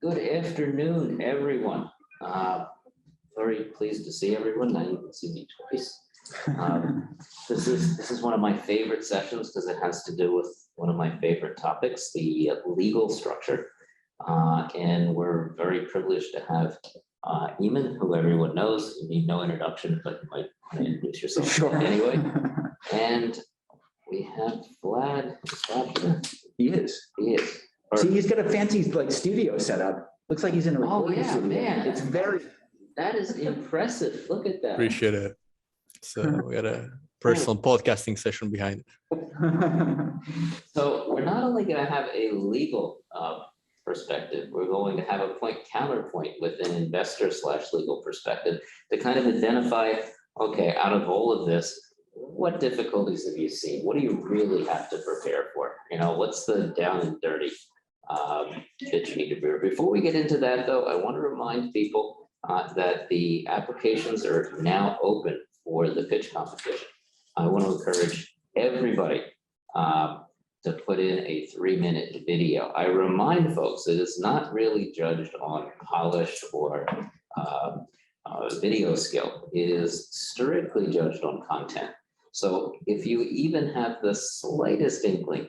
Good afternoon, everyone. Very pleased to see everyone. Now you can see me twice. This is one of my favorite sessions because it has to do with one of my favorite topics, the legal structure. And we're very privileged to have Eamon, who everyone knows. You need no introduction, but you might want to introduce yourself anyway. And we have Vlad. Is Vlad here? He is. He is. See, he's got a fancy like studio set up. Looks like he's in a recording studio. Man. It's very. That is impressive. Look at that. Appreciate it. So we got a personal podcasting session behind it. So we're not only going to have a legal perspective, we're going to have a counterpoint with an investor/legal perspective to kind of identify, okay, out of all of this, what difficulties have you seen? What do you really have to prepare for? You know, what's the down and dirty that you need to prepare? Before we get into that, though, I want to remind people that the applications are now open for the pitch competition. I want to encourage everybody to put in a 3-minute video. I remind folks that it's not really judged on polish or video skill. It is strictly judged on content. So if you even have the slightest inkling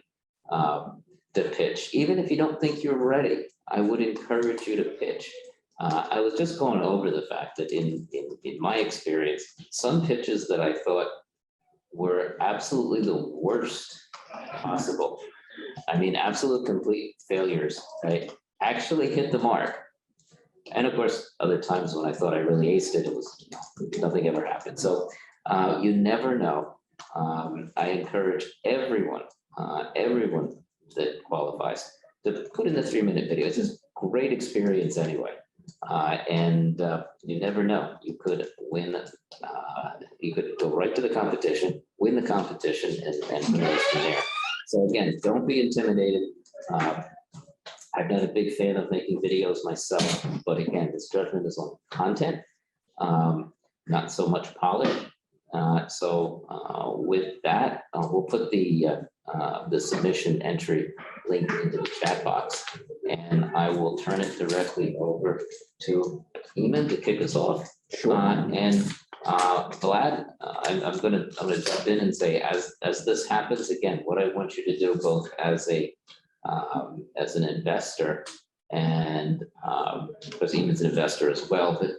to pitch, even if you don't think you're ready, I would encourage you to pitch. I was just going over the fact that in my experience, some pitches that I thought were absolutely the worst possible. I mean, absolute complete failures, right? Actually hit the mark. And of course, other times when I thought I really aced it, it was nothing ever happened. So you never know. I encourage everyone that qualifies to put in the 3-minute video. It's just great experience anyway. And you never know, you could win, you could go right to the competition, win the competition, and win from there. So again, don't be intimidated. I'm not a big fan of making videos myself, but again, this judgment is on content, not so much polish. With that, we'll put the submission entry link into the chat box, and I will turn it directly over to Eamon to kick us off. Sure. And Vlad, I'm gonna jump in and say, as this happens, again, what I want you to do both as an investor and because Eamon's an investor as well, but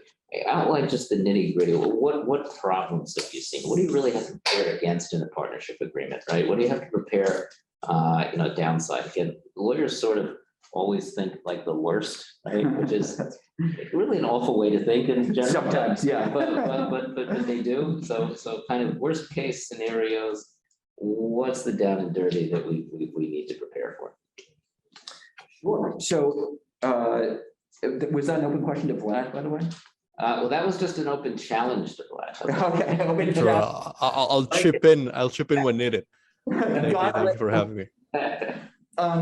outline just the nitty gritty. What problems have you seen? What do you really have to prepare against in a partnership agreement, right? What do you have to prepare, downside? Again, lawyers sort of always think like the worst, right? Which is really an awful way to think in general. Sometimes, yeah. But they do. So kind of worst case scenarios. What's the down and dirty that we need to prepare for? Sure. So was that an open question to Vlad, by the way? Well, that was just an open challenge to Vlad. Okay, open Sure, challenge. I'll chip in. I'll chip in when needed. Thank you for having me.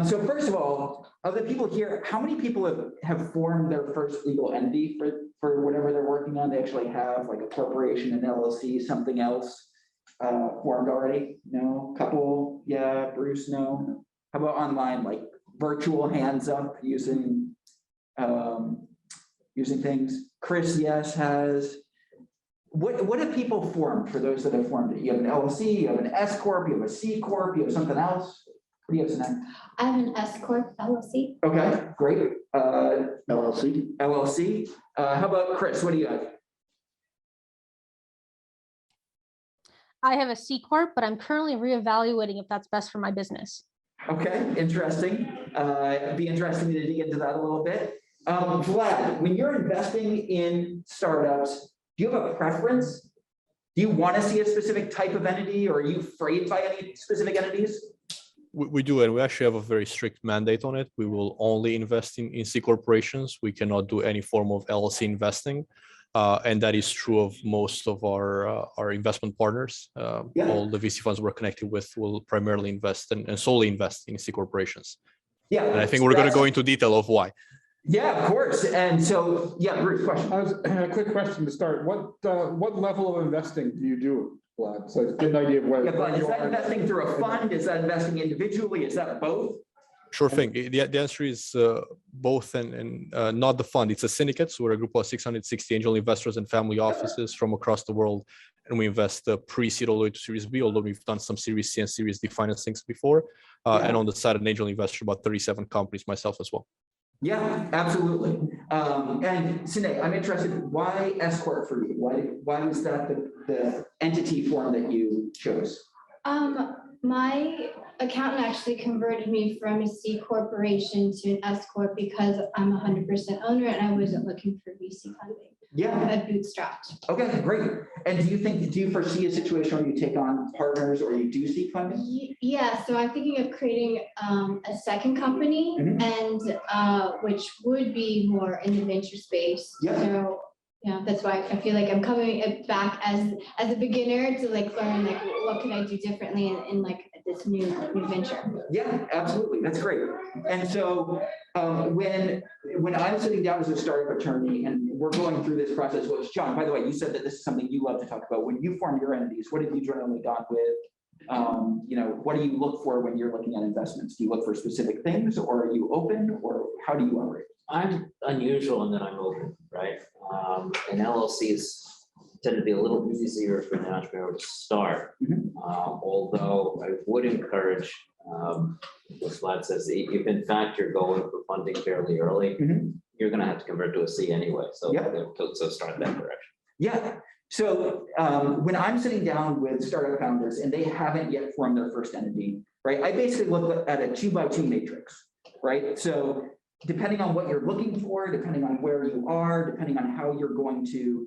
So first of all, of the people here, how many people have formed their first legal entity for whatever they're working on? They actually have like a corporation, an LLC, something else formed already? No? Couple? Yeah. Bruce? No? How about online, like virtual hands up using things? Chris, yes, has. What have people formed for those that have formed it? You have an LLC, you have an S Corp, you have a C Corp, you have something else? What do you have, Sinead? I have an S Corp LLC. Okay, great. LLC. LLC. How about Chris? What do you have? I have a C Corp, but I'm currently reevaluating if that's best for my business. Okay, interesting. It'd be interesting to dig into that a little bit. Vlad, when you're investing in startups, do you have a preference? Do you want to see a specific type of entity, or are you afraid by any specific entities? We do, and we actually have a very strict mandate on it. We will only invest in C corporations. We cannot do any form of LLC investing. And that is true of most of our investment partners. All the VC funds we're connected with will primarily invest and solely invest in C corporations. Yeah. And I think we're going to go into detail of why. Yeah, of course. And so, yeah, Bruce, question. A quick question to start. What level of investing do you do, Vlad? So get an idea of whether. Yeah, Vlad, is that investing through a fund? Is that investing individually? Is that both? Sure thing. The answer is both and not the fund. It's a syndicate. So we're a group of 660 angel investors and family offices from across the world. And we invest pre-seed all the way to Series B, although we've done some Series C and Series D financings before. And on the side, an angel investor, about 37 companies, myself as well. Yeah, absolutely. And Sinead, I'm interested, why S Corp for you? Why was that the entity form that you chose? My accountant actually converted me from a C corporation to an S corp because I'm 100% owner and I wasn't looking for VC funding. Yeah. I bootstrapped. Okay, great. And do you foresee a situation where you take on partners or you do seek funding? Yeah, so I'm thinking of creating a second company and which would be more in the venture space. Yeah. So yeah, that's why I feel like I'm coming back as a beginner to like learn like what can I do differently in like this new venture. Yeah, absolutely. That's great. And so when I'm sitting down as a startup attorney and we're going through this process, which John, by the way, you said that this is something you love to talk about. When you form your entities, what have you generally gone with? What do you look for when you're looking at investments? Do you look for specific things, or are you open, or how do you operate? I'm unusual in that I'm open, right? And LLCs tend to be a little easier for an entrepreneur to start. Although I would encourage, as Vlad says, if in fact you're going for funding fairly early, you're going to have to convert to a C anyway. So, so start that direction. Yeah. So when I'm sitting down with startup founders and they haven't yet formed their first entity, right? I basically look at a 2x2 matrix, right? So depending on what you're looking for, depending on where you are, depending on how you're going to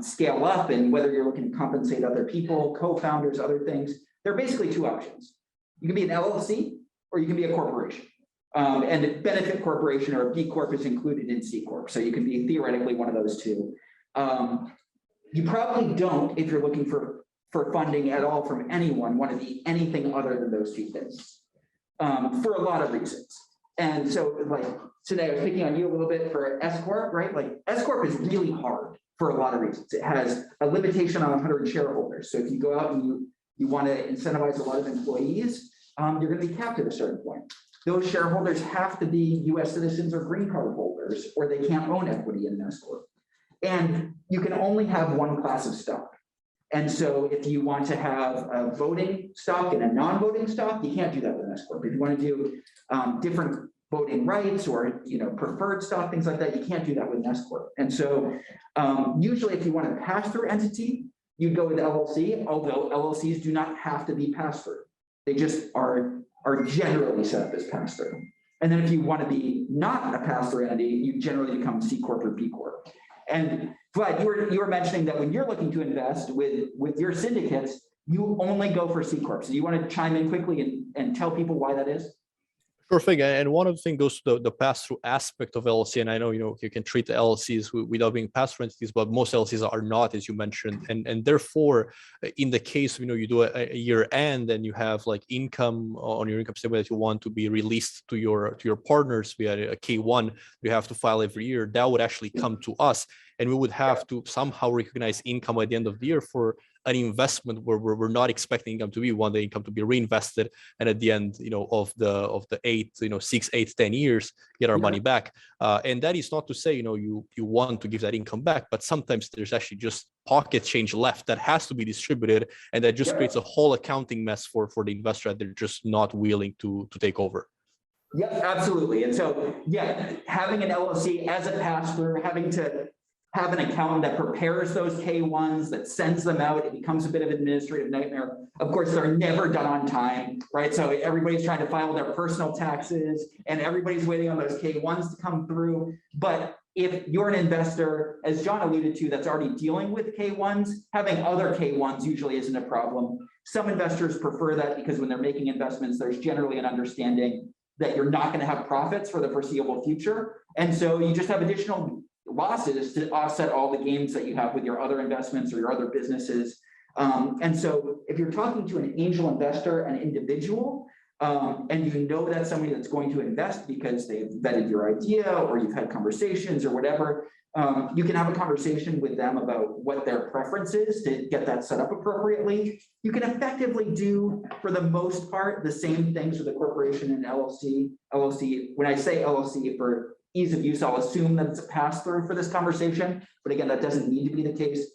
scale up and whether you're looking to compensate other people, co-founders, other things, there are basically two options. You can be an LLC or you can be a corporation. And a benefit corporation or a B Corp is included in C Corp. So you can be theoretically one of those two. You probably don't, if you're looking for funding at all from anyone, want to be anything other than those two things for a lot of reasons. And so like today I was picking on you a little bit for S Corp, right? Like S Corp is really hard for a lot of reasons. It has a limitation on 100 shareholders. So if you go out and you want to incentivize a lot of employees, you're going to be capped at a certain point. Those shareholders have to be US citizens or green card holders, or they can't own equity in an S Corp. And you can only have one class of stock. And so if you want to have a voting stock and a non-voting stock, you can't do that with an S Corp. If you want to do different voting rights or preferred stock, things like that, you can't do that with an S Corp. And so usually if you want a pass-through entity, you'd go with LLC, although LLCs do not have to be pass-through. They just are generally set up as pass-through. And then if you want to be not a pass-through entity, you generally become C Corp or B Corp. And Vlad, you were mentioning that when you're looking to invest with your syndicates, you only go for C Corp. So you want to chime in quickly and tell people why that is? Sure thing. And one of the things goes to the pass-through aspect of LLC. And I know, you can treat the LLCs without being pass-through entities, but most LLCs are not, as you mentioned. And therefore, in the case, you do a year end and you have like income on your income statement that you want to be released to your partners via a K1, you have to file every year. That would actually come to us. And we would have to somehow recognize income at the end of the year for an investment where we're not expecting income to be, we want the income to be reinvested, and at the end, of the 6, 8, 10 years, get our money back. And that is not to say, you want to give that income back, but sometimes there's actually just pocket change left that has to be distributed, and that just creates a whole accounting mess for the investor that they're just not willing to take over. Yep, absolutely. And so, having an LLC as a pass-through, having to have an accountant that prepares those K1s, that sends them out, it becomes a bit of an administrative nightmare. Of course, they're never done on time, right? So everybody's trying to file their personal taxes and everybody's waiting on those K1s to come through. But if you're an investor, as John alluded to, that's already dealing with K1s, having other K1s usually isn't a problem. Some investors prefer that because when they're making investments, there's generally an understanding that you're not going to have profits for the foreseeable future. And so you just have additional losses to offset all the gains that you have with your other investments or your other businesses. And so if you're talking to an angel investor, an individual, and you know that's somebody that's going to invest because they've vetted your idea or you've had conversations or whatever, you can have a conversation with them about what their preference is to get that set up appropriately. You can effectively do, for the most part, the same things with a corporation and LLC. When I say LLC, for ease of use, I'll assume that it's a pass-through for this conversation, but again, that doesn't need to be the case.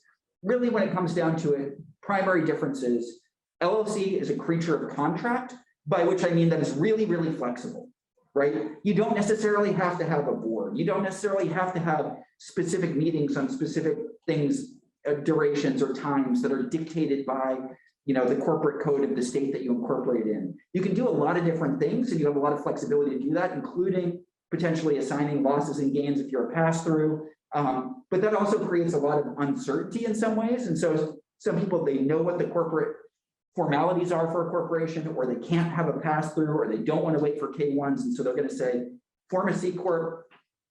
Really, when it comes down to it, primary differences, LLC is a creature of contract, by which I mean that it's really, really flexible, right? You don't necessarily have to have a board. You don't necessarily have to have specific meetings on specific things, durations or times that are dictated by, the corporate code of the state that you incorporate in. You can do a lot of different things, and you have a lot of flexibility to do that, including potentially assigning losses and gains if you're a pass-through. But that also creates a lot of uncertainty in some ways. And so some people, they know what the corporate formalities are for a corporation, or they can't have a pass-through, or they don't want to wait for K1s. And so they're going to say, form a C Corp.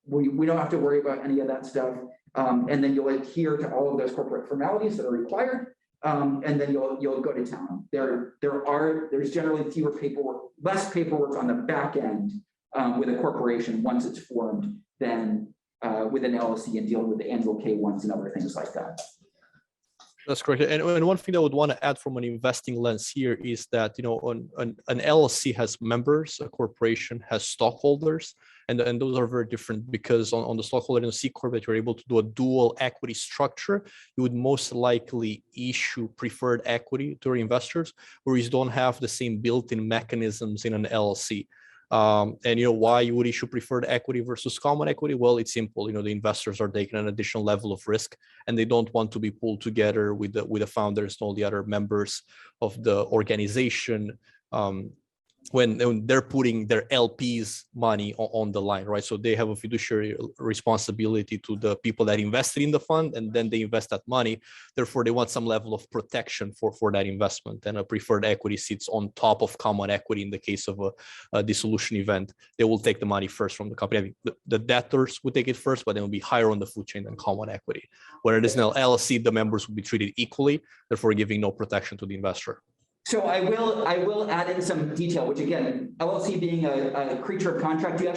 We don't have to worry about any of that stuff. And then you'll adhere to all of those corporate formalities that are required. And then you'll go to town. There's generally less paperwork on the back end with a corporation once it's formed than with an LLC and dealing with the annual K1s and other things like that. That's correct. And one thing I would want to add from an investing lens here is that, an LLC has members, a corporation has stockholders, and those are very different, because on the stockholder and the C Corp that you're able to do a dual equity structure, you would most likely issue preferred equity to your investors, whereas you don't have the same built-in mechanisms in an LLC. And why you would issue preferred equity versus common equity? Well, it's simple. The investors are taking an additional level of risk, and they don't want to be pulled together with the founders and all the other members of the organization when they're putting their LPs money on the line, right? So they have a fiduciary responsibility to the people that invested in the fund, and then they invest that money. Therefore, they want some level of protection for that investment, and a preferred equity sits on top of common equity in the case of a dissolution event. They will take the money first from the company. I mean, the debtors would take it first, but they will be higher on the food chain than common equity. Where it is an LLC, the members will be treated equally, therefore giving no protection to the investor. So I will add in some detail, which again, LLC being a creature of contract, you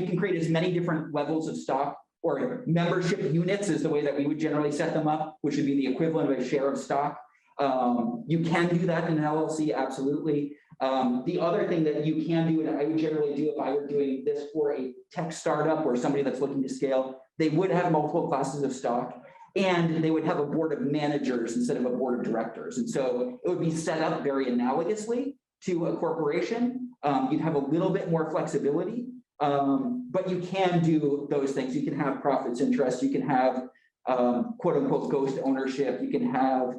can create as many different levels of stock or membership units is the way that we would generally set them up, which would be the equivalent of a share of stock. You can do that in an LLC, absolutely. The other thing that you can do, and I would generally do if I were doing this for a tech startup or somebody that's looking to scale, they would have multiple classes of stock. And they would have a board of managers instead of a board of directors. And so it would be set up very analogously to a corporation. You'd have a little bit more flexibility, but you can do those things. You can have profits interest. You can have quote unquote ghost ownership. You can have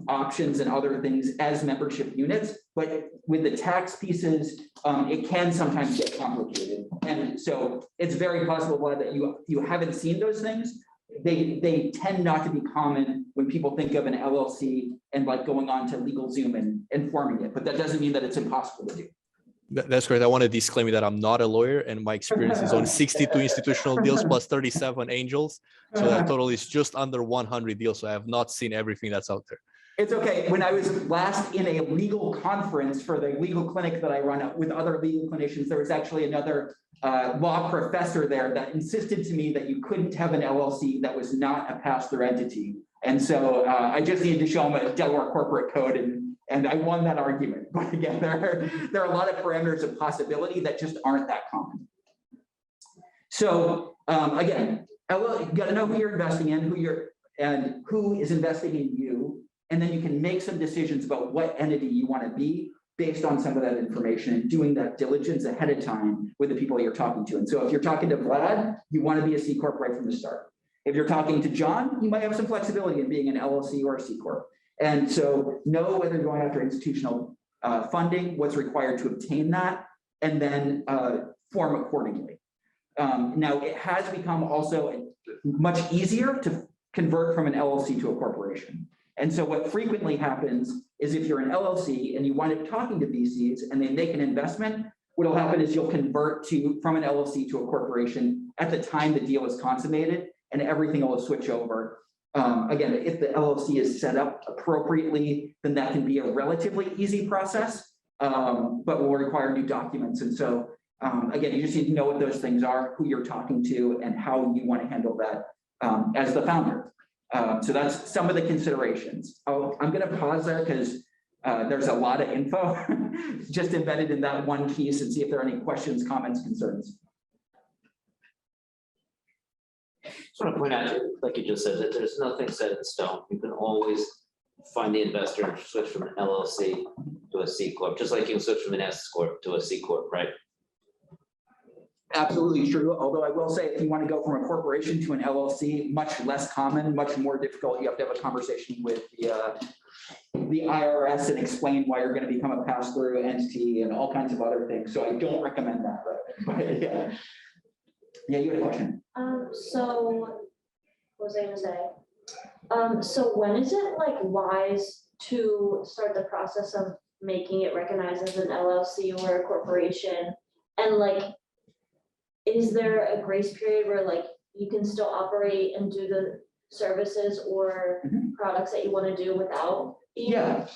options and other things as membership units. But with the tax pieces, it can sometimes get complicated. And so it's very possible, Vlad, that you haven't seen those things. They tend not to be common when people think of an LLC and like going on to LegalZoom and forming it, but that doesn't mean that it's impossible to do. That's great. I want to disclaim that I'm not a lawyer, and my experience is on 62 institutional deals plus 37 angels. So that total is just under 100 deals. So I have not seen everything that's out there. It's okay. When I was last in a legal conference for the legal clinic that I run with other legal clinicians, there was actually another law professor there that insisted to me that you couldn't have an LLC that was not a pass-through entity. And so I just needed to show them a Delaware corporate code, and I won that argument. But again, there are a lot of parameters of possibility that just aren't that common. So again, you got to know who you're investing in, who is investing in you, and then you can make some decisions about what entity you want to be based on some of that information and doing that diligence ahead of time with the people you're talking to. And so if you're talking to Vlad, you want to be a C Corp right from the start. If you're talking to John, you might have some flexibility in being an LLC or a C Corp. And so know whether you're going after institutional funding, what's required to obtain that, and then form accordingly. Now, it has become also much easier to convert from an LLC to a corporation. And so what frequently happens is if you're an LLC and you wind up talking to VCs and they make an investment, what'll happen is you'll convert from an LLC to a corporation at the time the deal is consummated, and everything will switch over. Again, if the LLC is set up appropriately, then that can be a relatively easy process. but will require new documents. And so, again, you just need to know what those things are, who you're talking to, and how you want to handle that as the founder. So that's some of the considerations. I'm going to pause there because there's a lot of info just embedded in that one piece, and see if there are any questions, comments, concerns. Just want to point out, like you just said, that there's nothing set in stone. You can always find the investor and switch from an LLC to a C Corp, just like you can switch from an S Corp to a C Corp, right? Absolutely true. Although I will say, if you want to go from a corporation to an LLC, much less common, much more difficult. You have to have a conversation with the IRS and explain why you're going to become a pass-through entity and all kinds of other things. So I don't recommend that. But yeah. Yeah, you had a question. So what was I gonna say? So when is it like wise to start the process of making it recognized as an LLC or a corporation? And like, is there a grace period where like you can still operate and do the services or products that you want to do without? Yeah,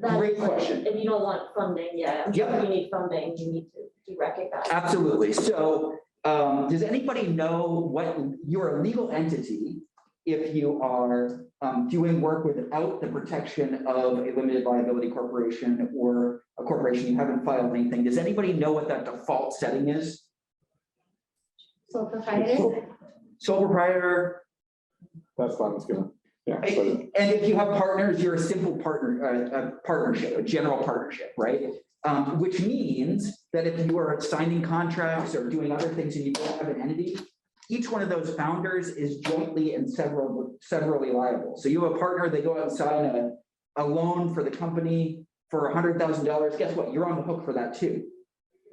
great question. If you don't want funding, yeah, I'm sure if you need funding, you need to be recognized. Absolutely. So does anybody know what you're a legal entity if you are doing work without the protection of a limited liability corporation or a corporation, you haven't filed anything? Does anybody know what that default setting is? Sole proprietor. Sole proprietor. That's what I was gonna, yeah. And if you have partners, you're a simple partner, a partnership, a general partnership, right? Which means that if you are signing contracts or doing other things and you don't have an entity, each one of those founders is jointly and severally liable. So you have a partner, they go out and sign a loan for the company for $100,000. Guess what? You're on the hook for that too,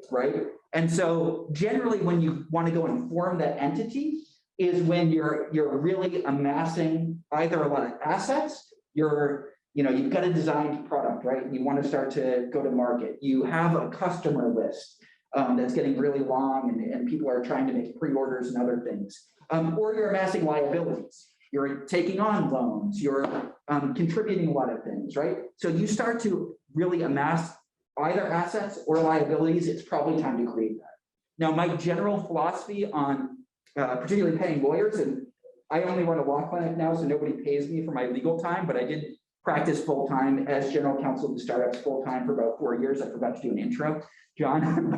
right? And so generally when you want to go and form that entity is when you're really amassing either a lot of assets, you've got a designed product, right? You want to start to go to market. You have a customer list that's getting really long and people are trying to make pre-orders and other things. Or you're amassing liabilities. You're taking on loans. You're contributing a lot of things, right? So you start to really amass either assets or liabilities. It's probably time to create that. Now, my general philosophy on particularly paying lawyers, and I only run a law clinic now, so nobody pays me for my legal time, but I did practice full-time as general counsel to startups full-time for about 4 years. I forgot to do an intro, John,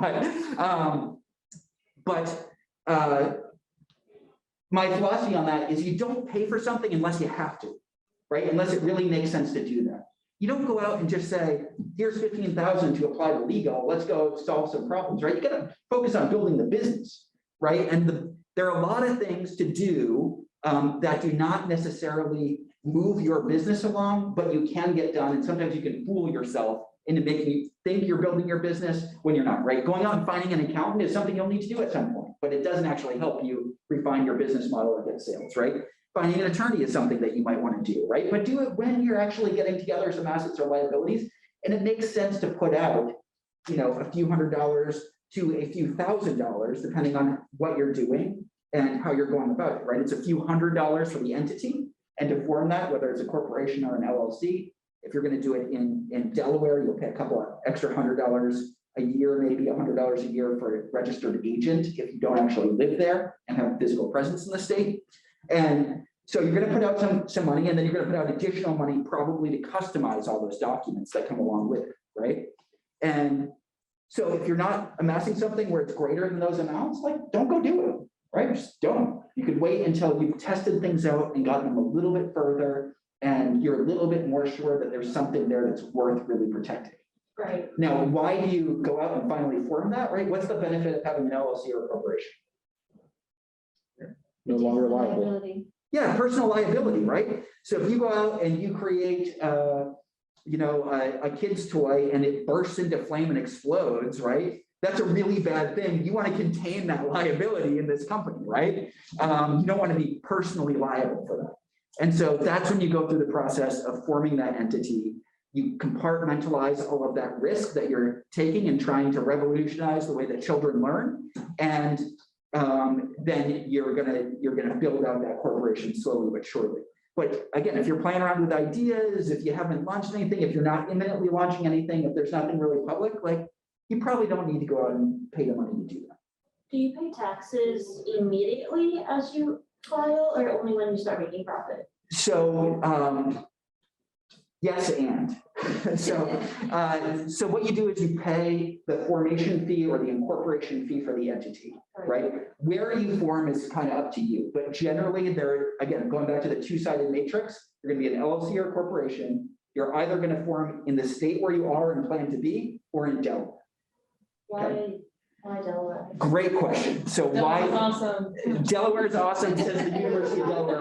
but my philosophy on that is you don't pay for something unless you have to, right? Unless it really makes sense to do that. You don't go out and just say, here's $15,000 to apply to legal, let's go solve some problems, right? You gotta focus on building the business, right? And there are a lot of things to do that do not necessarily move your business along, but you can get done. And sometimes you can fool yourself into making you think you're building your business when you're not, right? Going out and finding an accountant is something you'll need to do at some point, but it doesn't actually help you refine your business model or get sales, right? Finding an attorney is something that you might want to do, right? But do it when you're actually getting together some assets or liabilities, and it makes sense to put out, a few $100s to a few $1,000s, depending on what you're doing and how you're going about it, right? It's a few $100s for the entity, and to form that, whether it's a corporation or an LLC, if you're going to do it in Delaware, you'll pay a couple of extra $100 a year, maybe $100 a year for a registered agent if you don't actually live there and have physical presence in the state. And so you're going to put out some money, and then you're going to put out additional money probably to customize all those documents that come along with it, right? And so if you're not amassing something where it's greater than those amounts, like, don't go do it, right? Just don't. You could wait until you've tested things out and gotten them a little bit further, and you're a little bit more sure that there's something there that's worth really protecting. Right. Now, why do you go out and finally form that, right? What's the benefit of having an LLC or a corporation? No longer liable. Liability. Yeah, personal liability, right? So if you go out and you create, a kid's toy and it bursts into flame and explodes, right? That's a really bad thing. You want to contain that liability in this company, right? You don't want to be personally liable for that. And so that's when you go through the process of forming that entity. You compartmentalize all of that risk that you're taking and trying to revolutionize the way that children learn. And then you're gonna build out that corporation slowly but surely. But again, if you're playing around with ideas, if you haven't launched anything, if you're not imminently launching anything, if there's nothing really public, like you probably don't need to go out and pay the money to do that. Do you pay taxes immediately as you file or only when you start making profit? So, yes, and so what you do is you pay the formation fee or the incorporation fee for the entity, right? Where you form is kind of up to you, but generally there, again, going back to the two-sided matrix, you're going to be an LLC or corporation. You're either going to form in the state where you are and plan to be, or in Delaware. Why Delaware? Great question. So why? Awesome. Delaware is awesome, says the University of Delaware.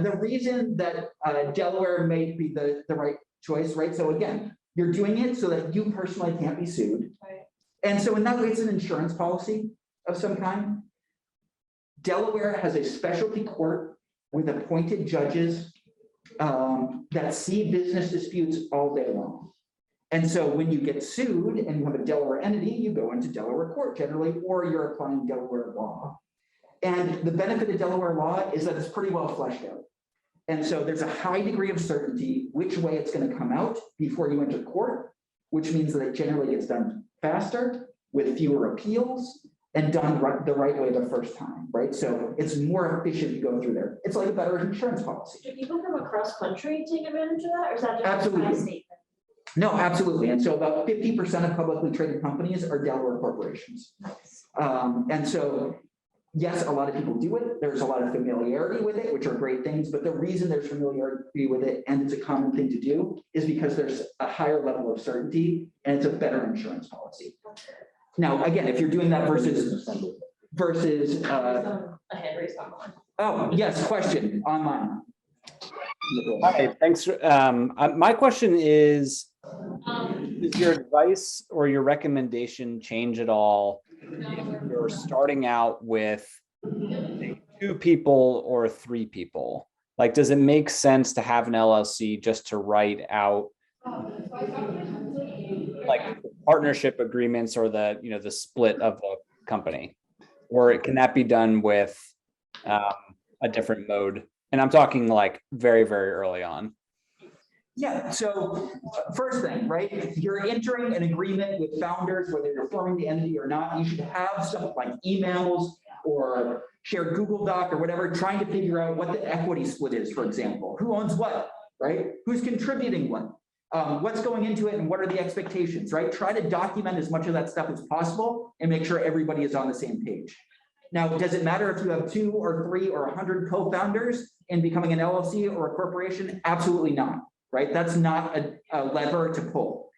The reason that Delaware may be the right choice, right? So again, you're doing it so that you personally can't be sued. Right. And so in that way, it's an insurance policy of some kind. Delaware has a specialty court with appointed judges that see business disputes all day long. And so when you get sued and you have a Delaware entity, you go into Delaware court generally, or you're applying Delaware law. And the benefit of Delaware law is that it's pretty well fleshed out. And so there's a high degree of certainty which way it's going to come out before you enter court, which means that it generally gets done faster with fewer appeals and done the right way the first time, right? So it's more efficient to go through there. It's like a better insurance policy. Do people from across country take advantage of that, or is that just Absolutely. a state? No, absolutely. And so about 50% of publicly traded companies are Delaware corporations. And so, yes, a lot of people do it. There's a lot of familiarity with it, which are great things. But the reason there's familiarity with it and it's a common thing to do is because there's a higher level of certainty and it's a better insurance policy. Now, again, if you're doing that versus A hand raised online. oh, yes, question online. Hi, thanks. My question is your advice or your recommendation change at all if you're starting out with 2 people or 3 people? Like, does it make sense to have an LLC just to write out like partnership agreements or the split of the company? Or can that be done with a different mode? And I'm talking like very, very early on. Yeah, so first thing, right? If you're entering an agreement with founders, whether you're forming the entity or not, you should have some like emails or shared Google Doc or whatever, trying to figure out what the equity split is, for example. Who owns what, right? Who's contributing what? What's going into it and what are the expectations, right? Try to document as much of that stuff as possible and make sure everybody is on the same page. Now, does it matter if you have 2 or 3 or 100 co-founders in becoming an LLC or a corporation? Absolutely not, right? That's not a lever to pull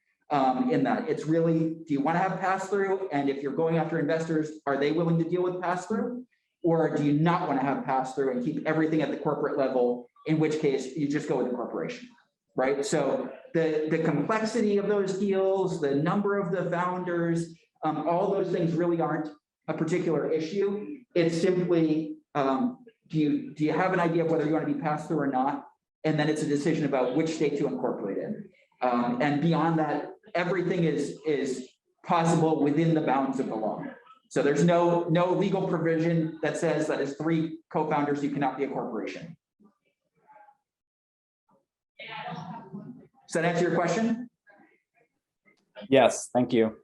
in that. It's really, do you want to have pass-through? And if you're going after investors, are they willing to deal with pass-through? Or do you not want to have pass-through and keep everything at the corporate level, in which case you just go with the corporation, right? So the complexity of those deals, the number of the founders, all those things really aren't a particular issue. It's simply, do you have an idea of whether you want to be passed through or not? And then it's a decision about which state to incorporate in. And beyond that, everything is possible within the bounds of the law. So there's no legal provision that says that as 3 co-founders, you cannot be a corporation. Does that answer your question? Yes, thank you.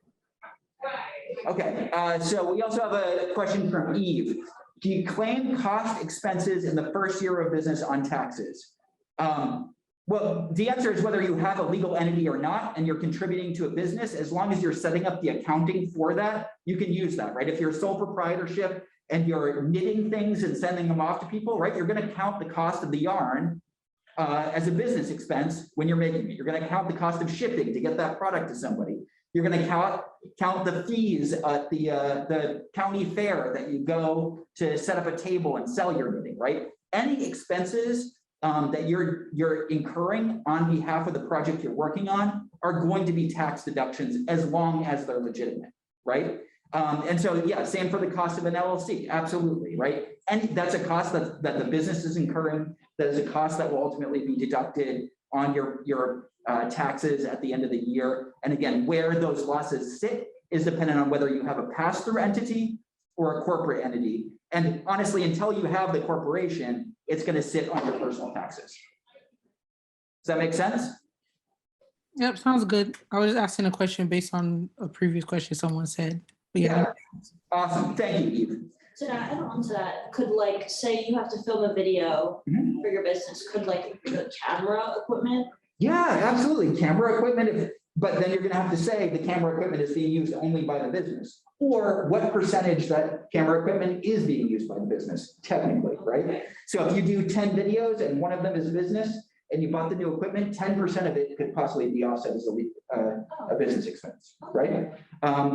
Okay, so we also have a question from Eve. Do you claim cost expenses in the first year of business on taxes? Well, the answer is whether you have a legal entity or not, and you're contributing to a business, as long as you're setting up the accounting for that, you can use that, right? If you're sole proprietorship and you're knitting things and sending them off to people, right? You're going to count the cost of the yarn as a business expense when you're making it. You're going to count the cost of shipping to get that product to somebody. You're going to count the fees at the county fair that you go to set up a table and sell your knitting, right? Any expenses that you're incurring on behalf of the project you're working on are going to be tax deductions as long as they're legitimate, right? And so, yeah, same for the cost of an LLC, absolutely, right? And that's a cost that the business is incurring. That is a cost that will ultimately be deducted on your taxes at the end of the year. And again, where those losses sit is dependent on whether you have a pass-through entity or a corporate entity. And honestly, until you have the corporation, it's going to sit on your personal taxes. Does that make sense? Yep, sounds good. I was just asking a question based on a previous question someone said. But yeah. Awesome. Thank you, Eve. So to add on to that, could like, say you have to film a video Mhm. for your business, could like the camera equipment? Yeah, absolutely. Camera equipment, but then you're gonna have to say the camera equipment is being used only by the business, or what percentage that camera equipment is being used by the business, technically, right? So if you do 10 videos and one of them is business, and you bought the new equipment, 10% of it could possibly be offset as a business expense, right?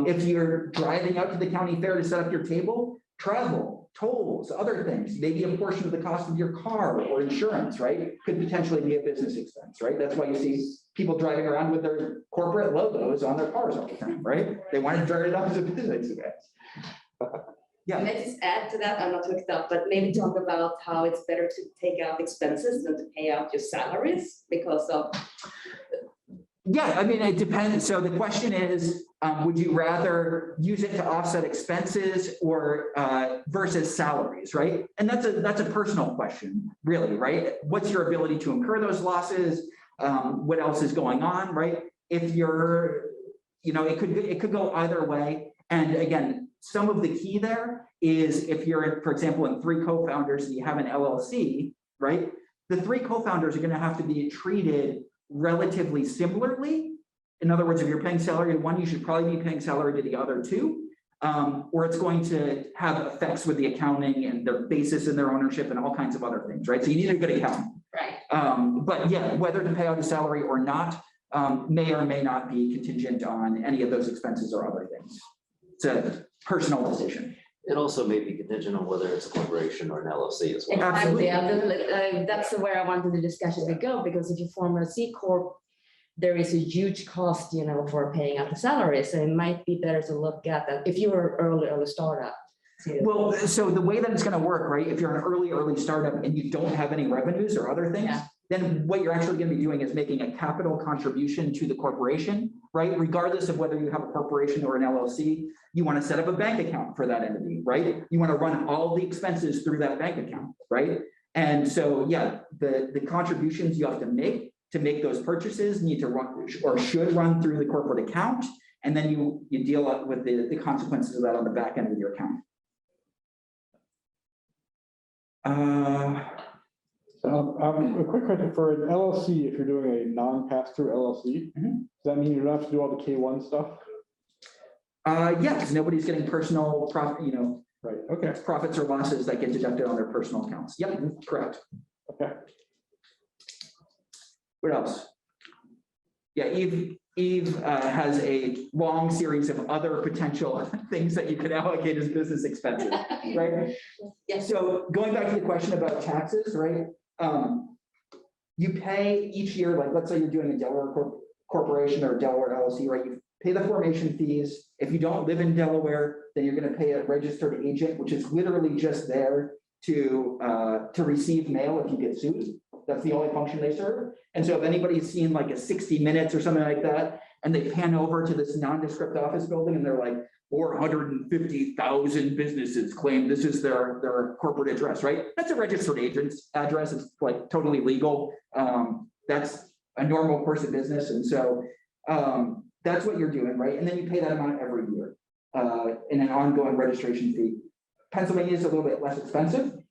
If you're driving out to the county fair to set up your table, travel, tolls, other things, maybe a portion of the cost of your car or insurance, right? Could potentially be a business expense, right? That's why you see people driving around with their corporate logos on their cars all the time, right? They want to turn it up as a business expense. Yeah. Let's just add to that, I'm not hooked up, but maybe talk about how it's better to take out expenses than to pay out your salaries because of. Yeah, I mean, it depends. So the question is, would you rather use it to offset expenses or versus salaries, right? And that's a personal question, really, right? What's your ability to incur those losses? What else is going on, right? If you're, it could go either way. And again, some of the key there is if you're, for example, in 3 co-founders and you have an LLC, right? The 3 co-founders are going to have to be treated relatively similarly. In other words, if you're paying salary to one, you should probably be paying salary to the other 2, or it's going to have effects with the accounting and their basis in their ownership and all kinds of other things, right? So you need a good accountant. Right. But yeah, whether to pay out a salary or not may or may not be contingent on any of those expenses or other things. It's a personal decision. It also may be contingent on whether it's a corporation or an LLC as well. Exactly, that's where I wanted the discussion to go, because if you form a C Corp, there is a huge cost, for paying out the salaries. So it might be better to look at that if you were early startup. Well, so the way that it's going to work, right? If you're an early startup and you don't have any revenues or other things, then what you're actually going to be doing is making a capital contribution to the corporation, right? Regardless of whether you have a corporation or an LLC, you want to set up a bank account for that entity, right? You want to run all the expenses through that bank account, right? And so, yeah, the contributions you have to make those purchases need to run or should run through the corporate account. And then you deal with the consequences of that on the back end of your account. A quick question for an LLC, if you're doing a non-pass-through LLC, does that mean you don't have to do all the K1 stuff? Yeah, because nobody's getting personal profit, Right, okay. profits or losses that get deducted on their personal accounts. Yep, correct. Okay. What else? Yeah, Eve has a long series of other potential things that you could allocate as business expenses, right? Yes. So going back to the question about taxes, right? You pay each year, like let's say you're doing a Delaware corporation or a Delaware LLC, right? You pay the formation fees. If you don't live in Delaware, then you're going to pay a registered agent, which is literally just there to receive mail if you get sued. That's the only function they serve. And so if anybody's seen like a 60 Minutes or something like that, and they pan over to this nondescript office building and they're like, 450,000 businesses claim this is their corporate address, right? That's a registered agent's address. It's like totally legal. That's a normal course of business. And so that's what you're doing, right? And then you pay that amount every year in an ongoing registration fee. Pennsylvania is a little bit less expensive,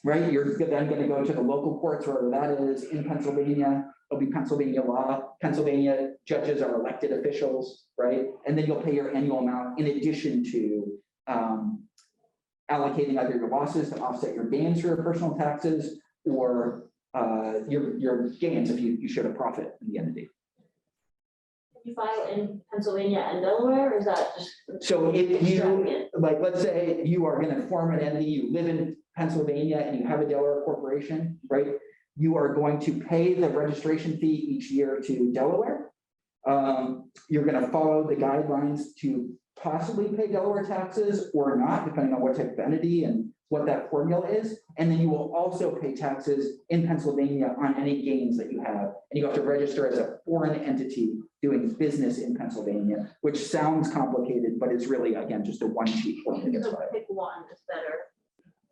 right? You're then going to go to the local courts, wherever that is in Pennsylvania. It'll be Pennsylvania law. Pennsylvania judges are elected officials, right? And then you'll pay your annual amount in addition to allocating either your losses to offset your gains for your personal taxes or your gains if you showed a profit in the entity. Can you file in Pennsylvania and Delaware, or is that just? So if you, like, let's say you are going to form an entity, you live in Pennsylvania and you have a Delaware corporation, right? You are going to pay the registration fee each year to Delaware. You're going to follow the guidelines to possibly pay Delaware taxes or not, depending on what type of entity and what that formula is. And then you will also pay taxes in Pennsylvania on any gains that you have. And you have to register as a foreign entity doing business in Pennsylvania, which sounds complicated, but it's really, again, just a one sheet form that gets filed. Pick one is better.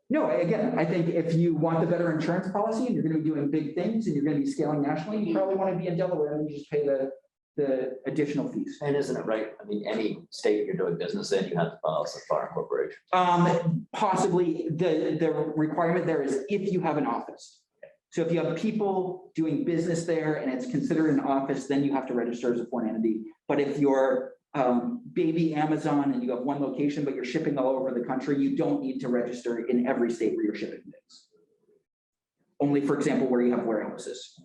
No, again, I think if you want the better insurance policy and you're going to be doing big things and you're going to be scaling nationally, you probably want to be in Delaware and you just pay the additional fees. And isn't it right? I mean, any state you're doing business in, you have to file as a foreign corporation. Possibly the requirement there is if you have an office. So if you have people doing business there and it's considered an office, then you have to register as a foreign entity. But if you're baby Amazon and you have one location, but you're shipping all over the country, you don't need to register in every state where you're shipping things. Only, for example, where you have warehouses.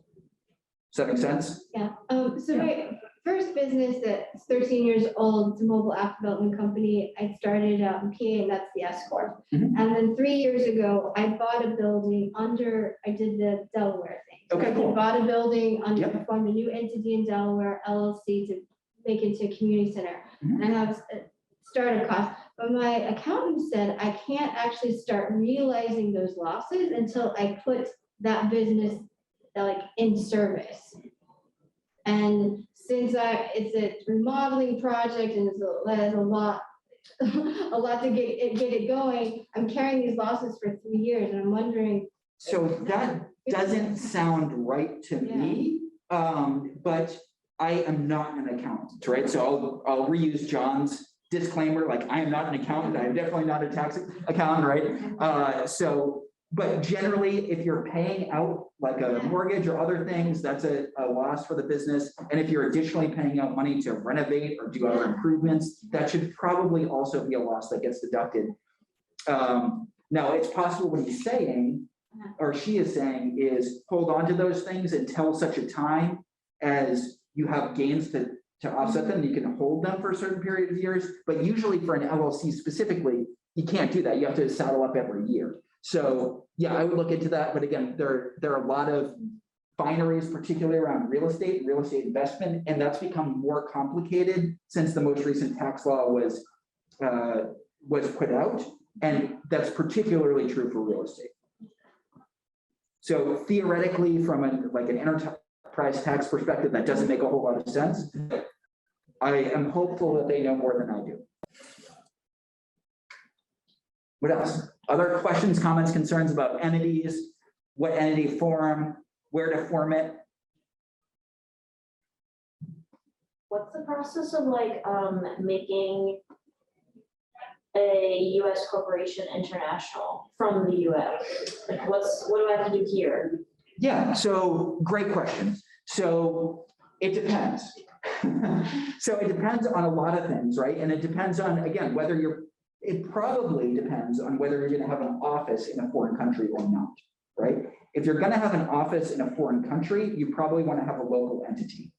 Does that make sense? Yeah, so my first business that's 13 years old, it's a mobile app development company. I started PA, and that's the S Corp. Mhm. And then 3 years ago, I bought a building I did the Delaware thing. So Okay, I cool. bought a building, Yep. formed a new entity in Delaware, LLC, to make it into a community center. Mhm. And I have a startup cost, but my accountant said I can't actually start realizing those losses until I put that business like in service. And since it's a remodeling project and there's a lot to get it going, I'm carrying these losses for 3 years and I'm wondering. So that doesn't sound right to me, but I am not an accountant, right? So I'll reuse John's disclaimer, like I am not an accountant. I'm definitely not a tax accountant, right? But generally, if you're paying out like a mortgage or other things, that's a loss for the business. And if you're additionally paying out money to renovate or do other improvements, that should probably also be a loss that gets deducted. Now, it's possible what he's saying, or she is saying, is hold on to those things until such a time as you have gains to offset them. You can hold them for a certain period of years, but usually for an LLC specifically, you can't do that. You have to saddle up every year. So yeah, I would look into that. But again, there are a lot of binaries, particularly around real estate investment, and that's become more complicated since the most recent tax law was put out. And that's particularly true for real estate. So theoretically, from an enterprise tax perspective, that doesn't make a whole lot of sense. I am hopeful that they know more than I do. What else? Other questions, comments, concerns about entities, what entity form, where to form it? What's the process of like making a US corporation international from the US? Like what do I have to do here? Yeah, so great question. So it depends. So it depends on a lot of things, right? And it depends on, again, it probably depends on whether you're going to have an office in a foreign country or not, right? If you're going to have an office in a foreign country, you probably want to have a local entity,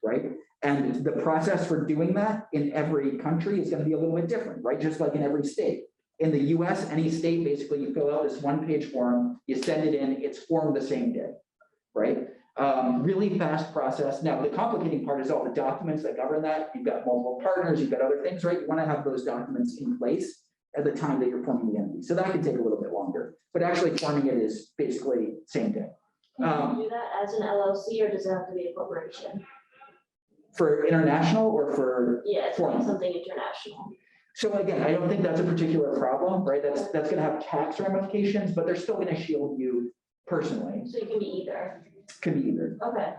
right? And the process for doing that in every country is going to be a little bit different, right? Just like in every state. In the US, any state, basically you fill out this one-page form, you send it in, it's formed the same day, right? Really fast process. Now, the complicating part is all the documents that govern that. You've got multiple partners, you've got other things, right? You want to have those documents in place at the time that you're forming the entity. So that can take a little bit longer, but actually forming it is basically same day. Can you do that as an LLC or does it have to be a corporation? For international or for? Yeah, it's foreign? like something international. So again, I don't think that's a particular problem, right? That's going to have tax ramifications, but they're still going to shield you personally. So you can be either. Can be either. Okay.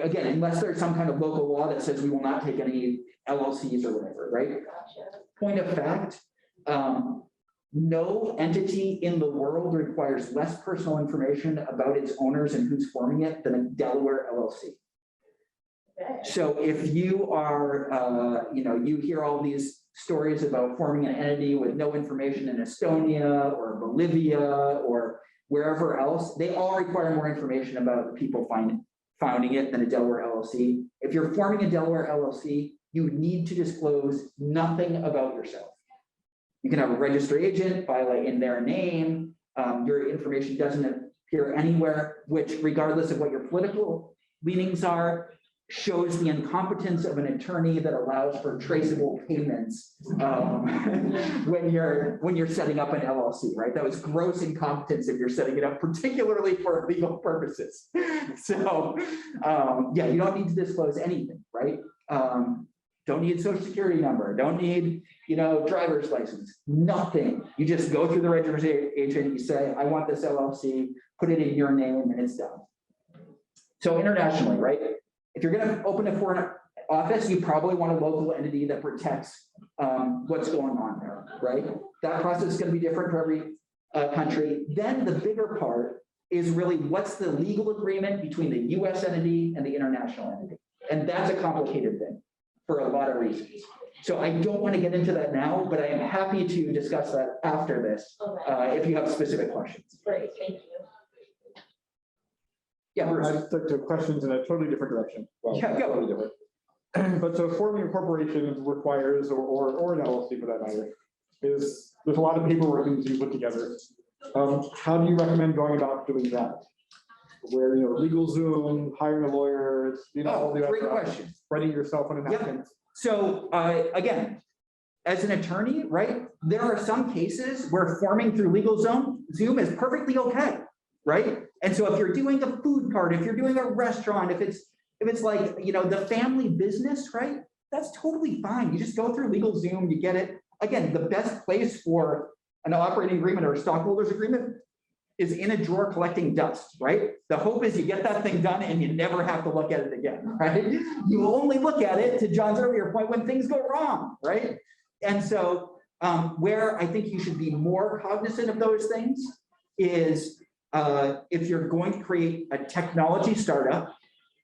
Again, unless there's some kind of local law that says we will not take any LLCs or whatever, right? Gotcha. Point of fact, no entity in the world requires less personal information about its owners and who's forming it than a Delaware LLC. Okay. So if you are, you hear all these stories about forming an entity with no information in Estonia or Bolivia or wherever else, they all require more information about the people founding it than a Delaware LLC. If you're forming a Delaware LLC, you need to disclose nothing about yourself. You can have a registered agent by in their name. Your information doesn't appear anywhere, which regardless of what your political leanings are, shows the incompetence of an attorney that allows for traceable payments when you're setting up an LLC, right? That was gross incompetence if you're setting it up, particularly for legal purposes. So yeah, you don't need to disclose anything, right? Don't need social security number, don't need, driver's license, nothing. You just go through the registered agent, you say, I want this LLC, put it in your name, and it's done. So internationally, right? If you're going to open a foreign office, you probably want a local entity that protects what's going on there, right? That process is going to be different for every country. Then the bigger part is really what's the legal agreement between the US entity and the international entity. And that's a complicated thing for a lot of reasons. So I don't want to get into that now, but I am happy to discuss that after this, if you have specific questions. Great, thank you. Yeah, Bruce. I'd like to questions in a totally different direction. Well, Yeah, go. totally different. But so forming a corporation requires, or an LLC for that matter, there's a lot of paperwork that needs to be put together. How do you recommend going about doing that? Where, LegalZoom, hiring a lawyer, all the great other question. writing yourself on a napkin. So again, as an attorney, right, there are some cases where forming through LegalZoom is perfectly okay, right? And so if you're doing a food cart, if you're doing a restaurant, if it's like, the family business, right, that's totally fine. You just go through LegalZoom, you get it. Again, the best place for an operating agreement or a stockholders agreement is in a drawer collecting dust, right? The hope is you get that thing done and you never have to look at it again, right? You only look at it, to John's earlier point, when things go wrong, right? And so where I think you should be more cognizant of those things is if you're going to create a technology startup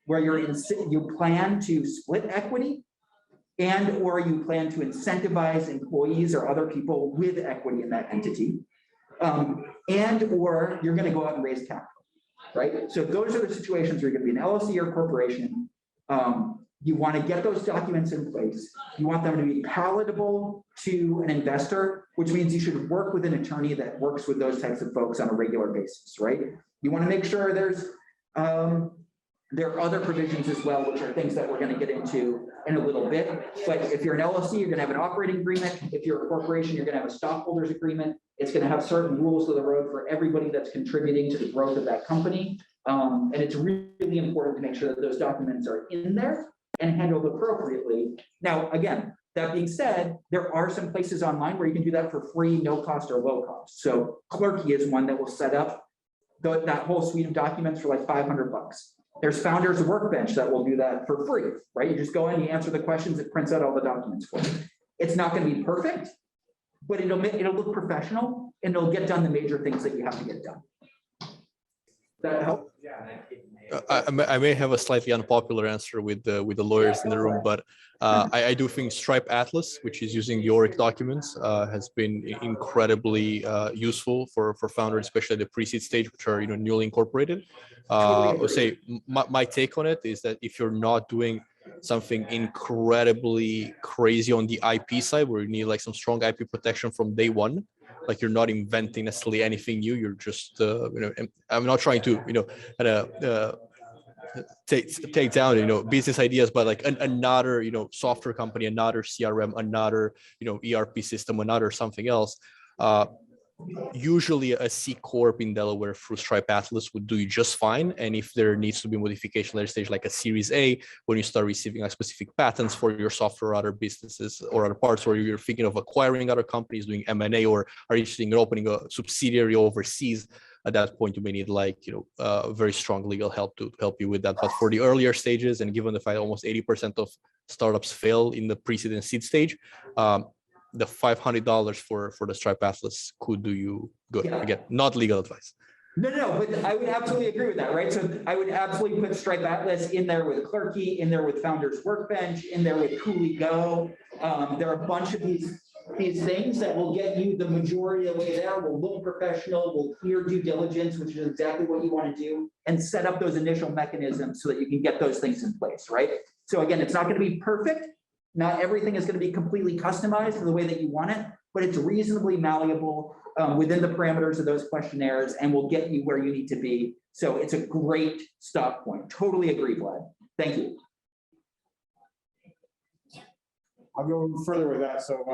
where you plan to split equity and or you plan to incentivize employees or other people with equity in that entity, and or you're going to go out and raise capital, right? So those are the situations where you're going to be an LLC or corporation. You want to get those documents in place. You want them to be palatable to an investor, which means you should work with an attorney that works with those types of folks on a regular basis, right? You want to make sure there are other provisions as well, which are things that we're going to get into in a little bit. But if you're an LLC, you're going to have an operating agreement. If you're a corporation, you're going to have a stockholders agreement. It's going to have certain rules of the road for everybody that's contributing to the growth of that company. And it's really important to make sure that those documents are in there and handled appropriately. Now, again, that being said, there are some places online where you can do that for free, no cost or low cost. So Clerky is one that will set up that whole suite of documents for like $500. There's Founders Workbench that will do that for free, right? You just go in, you answer the questions, it prints out all the documents for you. It's not going to be perfect, but it'll look professional and it'll get done the major things that you have to get done. That help? I may have a slightly unpopular answer with the lawyers in the room, but I do think Stripe Atlas, which is using Yorick documents, has been incredibly useful for founders, especially at the pre-seed stage, which are newly incorporated. I would say my take on it is that if you're not doing something incredibly crazy on the IP side, where you need like some strong IP protection from day one, like you're not inventing necessarily anything new, you're just I'm not trying to take down business ideas, but like another software company, another CRM, another ERP system, another something else. Usually a C Corp in Delaware through Stripe Atlas would do you just fine. And if there needs to be modification later stage, like a Series A, when you start receiving like specific patents for your software or other businesses or other parts, or you're thinking of acquiring other companies, doing M&A, or are interested in opening a subsidiary overseas, at that point you may need like very strong legal help to help you with that. But for the earlier stages, and given the fact almost 80% of startups fail in the pre-seed and seed stage, the $500 for the Stripe Atlas could do you good. Yeah. Again, not legal advice. No, but I would absolutely agree with that, right? So I would absolutely put Stripe Atlas in there with Clerky, in there with Founders Workbench, in there with Cooley Go. There are a bunch of these things that will get you the majority of the way there, will look professional, will clear due diligence, which is exactly what you want to do, and set up those initial mechanisms so that you can get those things in place, right? So again, it's not going to be perfect. Not everything is going to be completely customized for the way that you want it, but it's reasonably malleable within the parameters of those questionnaires and will get you where you need to be. So it's a great stop point. Totally agree, Vlad. Thank you. I'll go further with that. So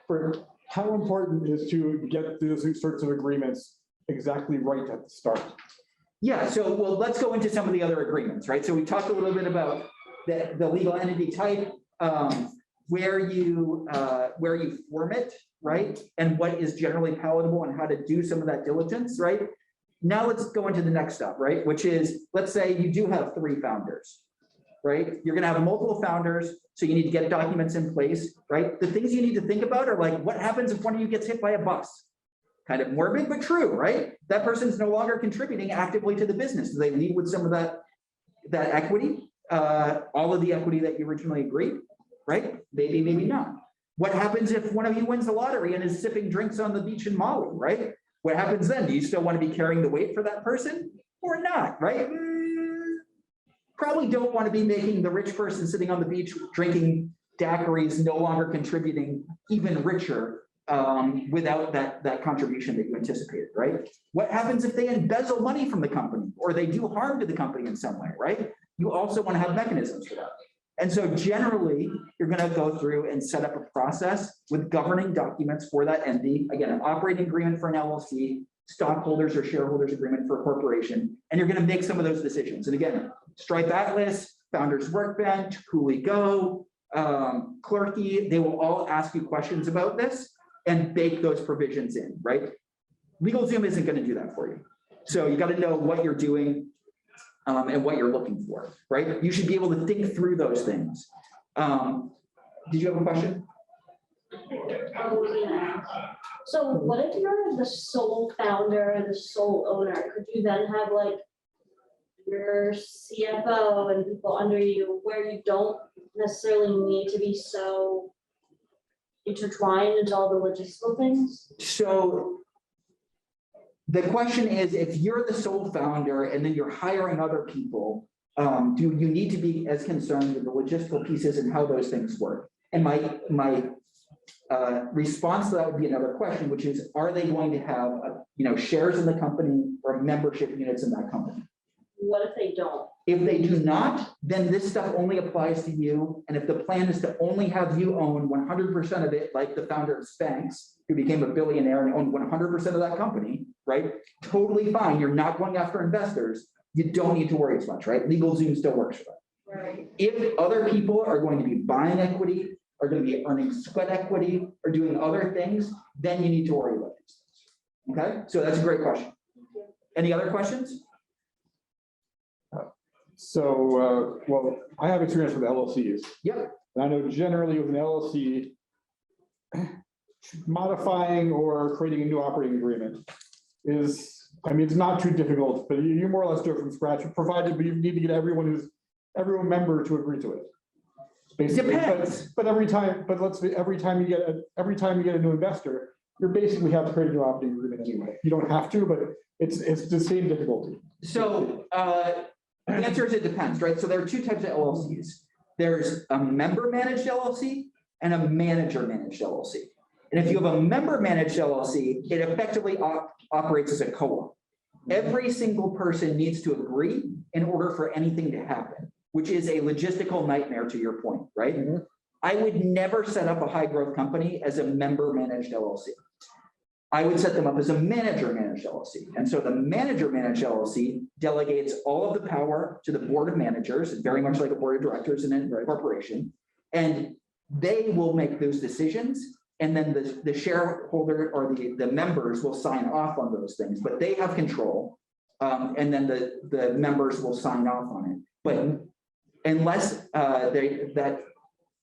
for how important is to get those sorts of agreements exactly right at the start? Yeah, so well, let's go into some of the other agreements, right? So we talked a little bit about the legal entity type, where you form it, right? And what is generally palatable and how to do some of that diligence, right? Now let's go into the next step, right? Which is, let's say you do have 3 founders, right? You're gonna have multiple founders, so you need to get documents in place, right? The things you need to think about are like, what happens if one of you gets hit by a bus? Kind of morbid, but true, right? That person's no longer contributing actively to the business. Do they leave with some of that equity? All of the equity that you originally agreed, right? Maybe, maybe not. What happens if one of you wins the lottery and is sipping drinks on the beach in Mali, right? What happens then? Do you still want to be carrying the weight for that person or not, right? Probably don't want to be making the rich person sitting on the beach drinking daiquiris no longer contributing even richer without that contribution that you anticipated, right? What happens if they embezzle money from the company or they do harm to the company in some way, right? You also want to have mechanisms for that. And so generally, you're going to go through and set up a process with governing documents for that entity. Again, an operating agreement for an LLC, stockholders or shareholders agreement for a corporation, and you're going to make some of those decisions. And again, Stripe Atlas, Founders Workbench, Cooley Go, Clerky, they will all ask you questions about this and bake those provisions in, right? LegalZoom isn't going to do that for you. So you got to know what you're doing and what you're looking for, right? You should be able to think through those things. Did you have a question? So what if you're the sole founder and the sole owner? Could you then have like your CFO and people under you where you don't necessarily need to be so intertwined into all the logistical things? So the question is, if you're the sole founder and then you're hiring other people, do you need to be as concerned with the logistical pieces and how those things work? And my response to that would be another question, which is, are they going to have shares in the company or membership units in that company? What if they don't? If they do not, then this stuff only applies to you. And if the plan is to only have you own 100% of it, like the founder of Spanx, who became a billionaire and owned 100% of that company, right? Totally fine. You're not going after investors. You don't need to worry as much, right? LegalZoom still works for that. Right. If other people are going to be buying equity, are going to be earning sweat equity, or doing other things, then you need to worry about these things. Okay, so that's a great question. Any other questions? So, well, I have experience with LLCs. Yep. And I know generally with an LLC, modifying or creating a new operating agreement is, I mean, it's not too difficult, but you more or less do it from scratch, provided you need to get every member to agree to it. Basically, but every time you get a new investor, you basically have to create a new operating agreement anyway. You don't have to, but it's the same difficulty. So the answer is it depends, right? So there are 2 types of LLCs. There's a member managed LLC and a manager managed LLC. And if you have a member managed LLC, it effectively operates as a co-op. Every single person needs to agree in order for anything to happen, which is a logistical nightmare to your point, right? Mm-hmm. I would never set up a high growth company as a member managed LLC. I would set them up as a manager managed LLC. And so the manager managed LLC delegates all of the power to the board of managers, very much like a board of directors in a corporation. And they will make those decisions. And then the shareholder or the members will sign off on those things, but they have control. And then the members will sign off on it. But unless that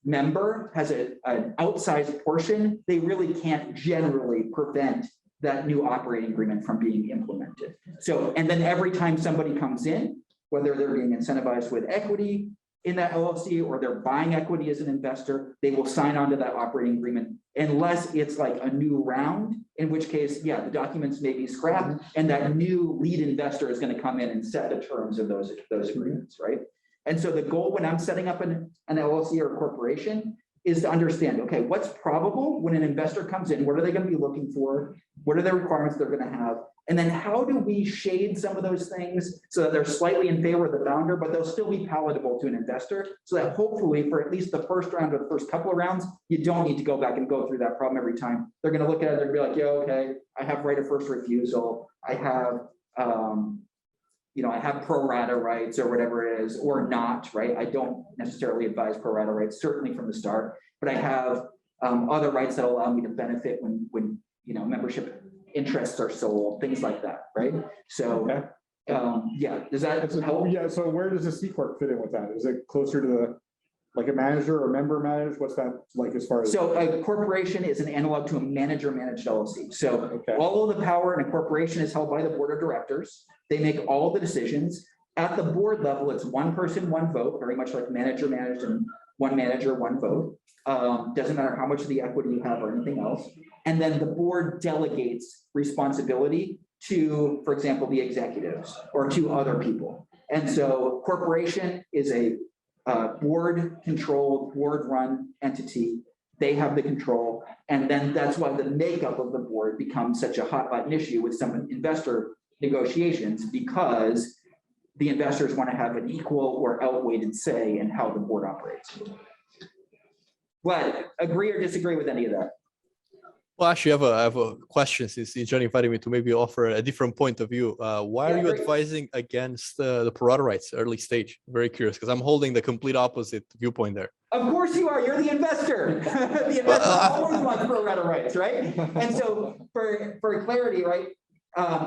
member has an outsized portion, they really can't generally prevent that new operating agreement from being implemented. So, and then every time somebody comes in, whether they're being incentivized with equity in that LLC or they're buying equity as an investor, they will sign on to that operating agreement unless it's like a new round, in which case, yeah, the documents may be scrapped and that new lead investor is going to come in and set the terms of those agreements, right? And so the goal when I'm setting up an LLC or a corporation is to understand, okay, what's probable when an investor comes in? What are they going to be looking for? What are the requirements they're going to have? And then how do we shade some of those things so that they're slightly in favor of the founder, but they'll still be palatable to an investor, so that hopefully for at least the first round or the first couple of rounds, you don't need to go back and go through that problem every time. They're going to look at it, they're going to be like, yeah, okay, I have right of first refusal. I have, I have pro rata rights or whatever it is, or not, right? I don't necessarily advise pro rata rights, certainly from the start, but I have other rights that allow me to benefit when membership interests are sold, things like that, right? So, yeah, does that help? Yeah, so where does the C Corp fit in with that? Is it closer to the, like a manager or member managed? What's that like as far as? So a corporation is an analog to a manager managed LLC. So all of the power in a corporation is held by the board of directors. They make all the decisions. At the board level, it's one person, one vote, very much like manager managed and one manager, one vote. Doesn't matter how much of the equity you have or anything else. And then the board delegates responsibility to, for example, the executives or to other people. And so corporation is a board-controlled, board-run entity. They have the control. And then that's why the makeup of the board becomes such a hot button issue with some investor negotiations, because the investors want to have an equal or outweighed say in how the board operates. Vlad, agree or disagree with any of that? Well, actually, I have a question, since John invited me to maybe offer a different point of view. Why are you advising against the Parata Rights early stage? Very curious, because I'm holding the complete opposite viewpoint there. Of course you are. You're the investor. The investor always wants pro rata rights, right? And so for clarity, right,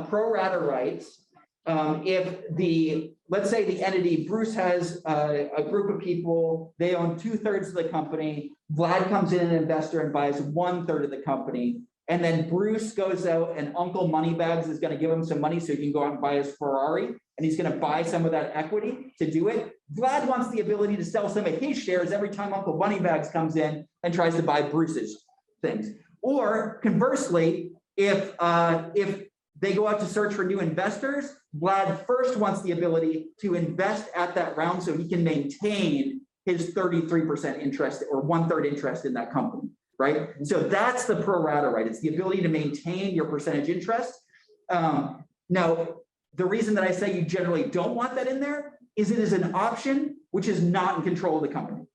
pro rata rights, let's say the entity, Bruce has a group of people, they own 2/3 of the company. Vlad comes in, an investor, and buys 1/3 of the company. And then Bruce goes out and Uncle Moneybags is going to give him some money so he can go out and buy his Ferrari. And he's going to buy some of that equity to do it. Vlad wants the ability to sell some of his shares every time Uncle Moneybags comes in and tries to buy Bruce's things. Or conversely, if they go out to search for new investors, Vlad first wants the ability to invest at that round so he can maintain his 33% interest or 1/3 interest in that company, right? So that's the pro rata right. It's the ability to maintain your percentage interest. Now, the reason that I say you generally don't want that in there is it is an option which is not in control of the company,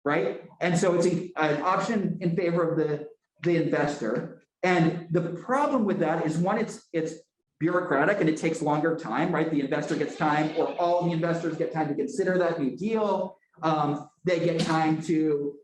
right? And so it's an option in favor of the investor. And the problem with that is, one, it's bureaucratic and it takes longer time, right? The investor gets time, or all the investors get time to consider that new deal. They get time to,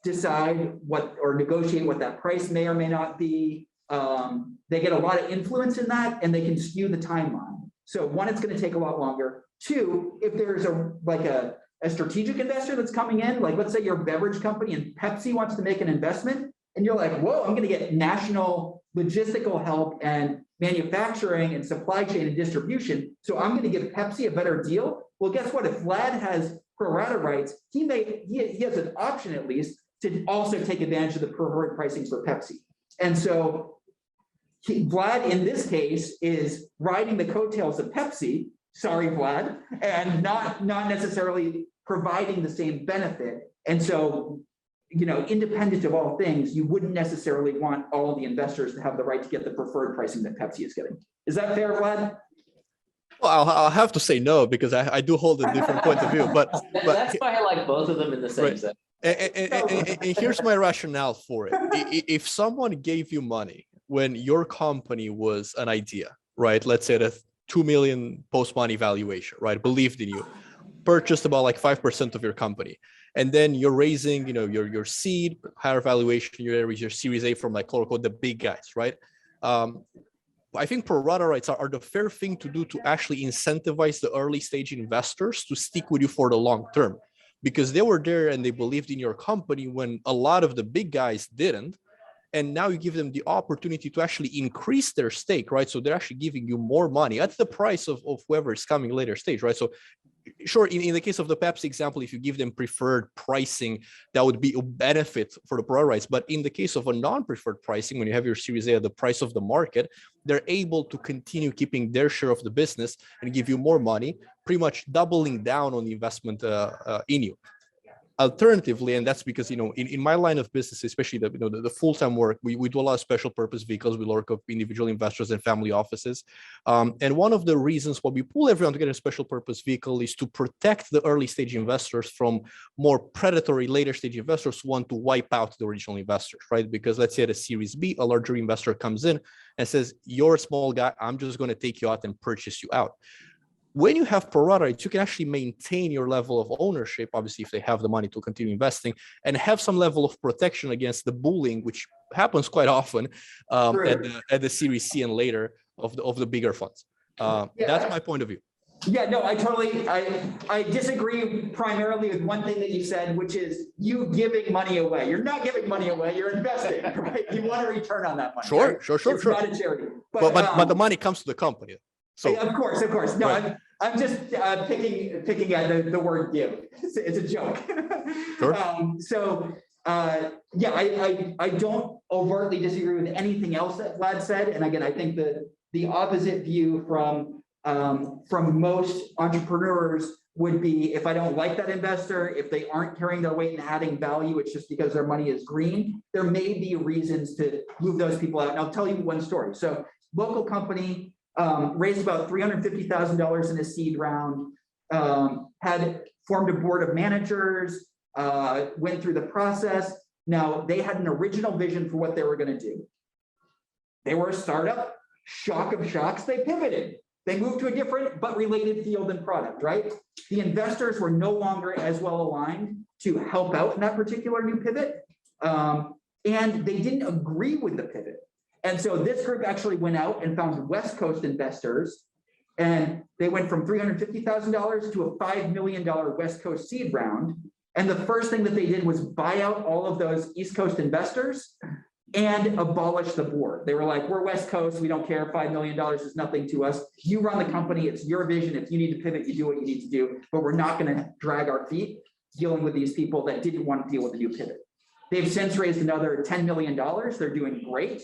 decide what or negotiate what that price may or may not be. They get a lot of influence in that, and they can skew the timeline. So one, it's going to take a lot longer. Two, if there's a strategic investor that's coming in, like let's say you're a beverage company and Pepsi wants to make an investment, and you're like, whoa, I'm going to get national logistical help and manufacturing and supply chain and distribution. So I'm going to give Pepsi a better deal. Well, guess what? If Vlad has pro rata rights, he has an option at least to also take advantage of the preferred pricing for Pepsi. And so Vlad, in this case, is riding the coattails of Pepsi, sorry, Vlad, and not necessarily providing the same benefit. And so, independent of all things, you wouldn't necessarily want all the investors to have the right to get the preferred pricing that Pepsi is getting. Is that fair, Vlad? Well, I'll have to say no, because I do hold a different point of view. But that's why I like both of them in the same right. sense. And here's my rationale for it. If someone gave you money when your company was an idea, right? Let's say the 2 million post-money valuation, right? Believed in you, purchased about like 5% of your company. And then you're raising, your seed, higher valuation, your Series A from like quote unquote the big guys, right? I think pro rata rights are the fair thing to do to actually incentivize the early stage investors to stick with you for the long term, because they were there and they believed in your company when a lot of the big guys didn't. And now you give them the opportunity to actually increase their stake, right? So they're actually giving you more money at the price of whoever is coming later stage, right? So sure, in the case of the Pepsi example, if you give them preferred pricing, that would be a benefit for the pro rights. But in the case of a non-preferred pricing, when you have your Series A at the price of the market, they're able to continue keeping their share of the business and give you more money, pretty much doubling down on the investment in you. Alternatively, and that's because, in my line of business, especially the full-time work, we do a lot of special purpose vehicles. We work with individual investors and family offices. And one of the reasons why we pull everyone to get a special purpose vehicle is to protect the early stage investors from more predatory later stage investors who want to wipe out the original investors, right? Because let's say at a Series B, a larger investor comes in and says, you're a small guy, I'm just going to take you out and purchase you out. When you have Parata Rights, you can actually maintain your level of ownership, obviously, if they have the money to continue investing, and have some level of protection against the bullying, which happens quite often at the Series C and later of the bigger funds. That's my point of view. Yeah, no, I disagree primarily with one thing that you said, which is you giving money away. You're not giving money away, you're investing, right? You want a return on that money. Sure, right? sure. It's not a charity. But the money comes to the company. So of course. No, right. I'm just picking at the word give. It's a joke. Sure. I don't overtly disagree with anything else that Vlad said. And again, I think the opposite view from most entrepreneurs would be, if I don't like that investor, if they aren't carrying their weight and adding value, it's just because their money is green. There may be reasons to move those people out. And I'll tell you one story. So local company, raised about $350,000 in a seed round, had formed a board of managers, went through the process. Now, they had an original vision for what they were going to do. They were a startup, shock of shocks, they pivoted. They moved to a different but related field and product, right? The investors were no longer as well aligned to help out in that particular new pivot, and they didn't agree with the pivot. And so this group actually went out and found West Coast investors, and they went from $350,000 to a $5 million West Coast seed round. And the first thing that they did was buy out all of those East Coast investors and abolish the board. They were like, we're West Coast, we don't care, $5 million is nothing to us. You run the company, it's your vision. If you need to pivot, you do what you need to do, but we're not gonna drag our feet dealing with these people that didn't want to deal with the new pivot. They've since raised another $10 million, they're doing great.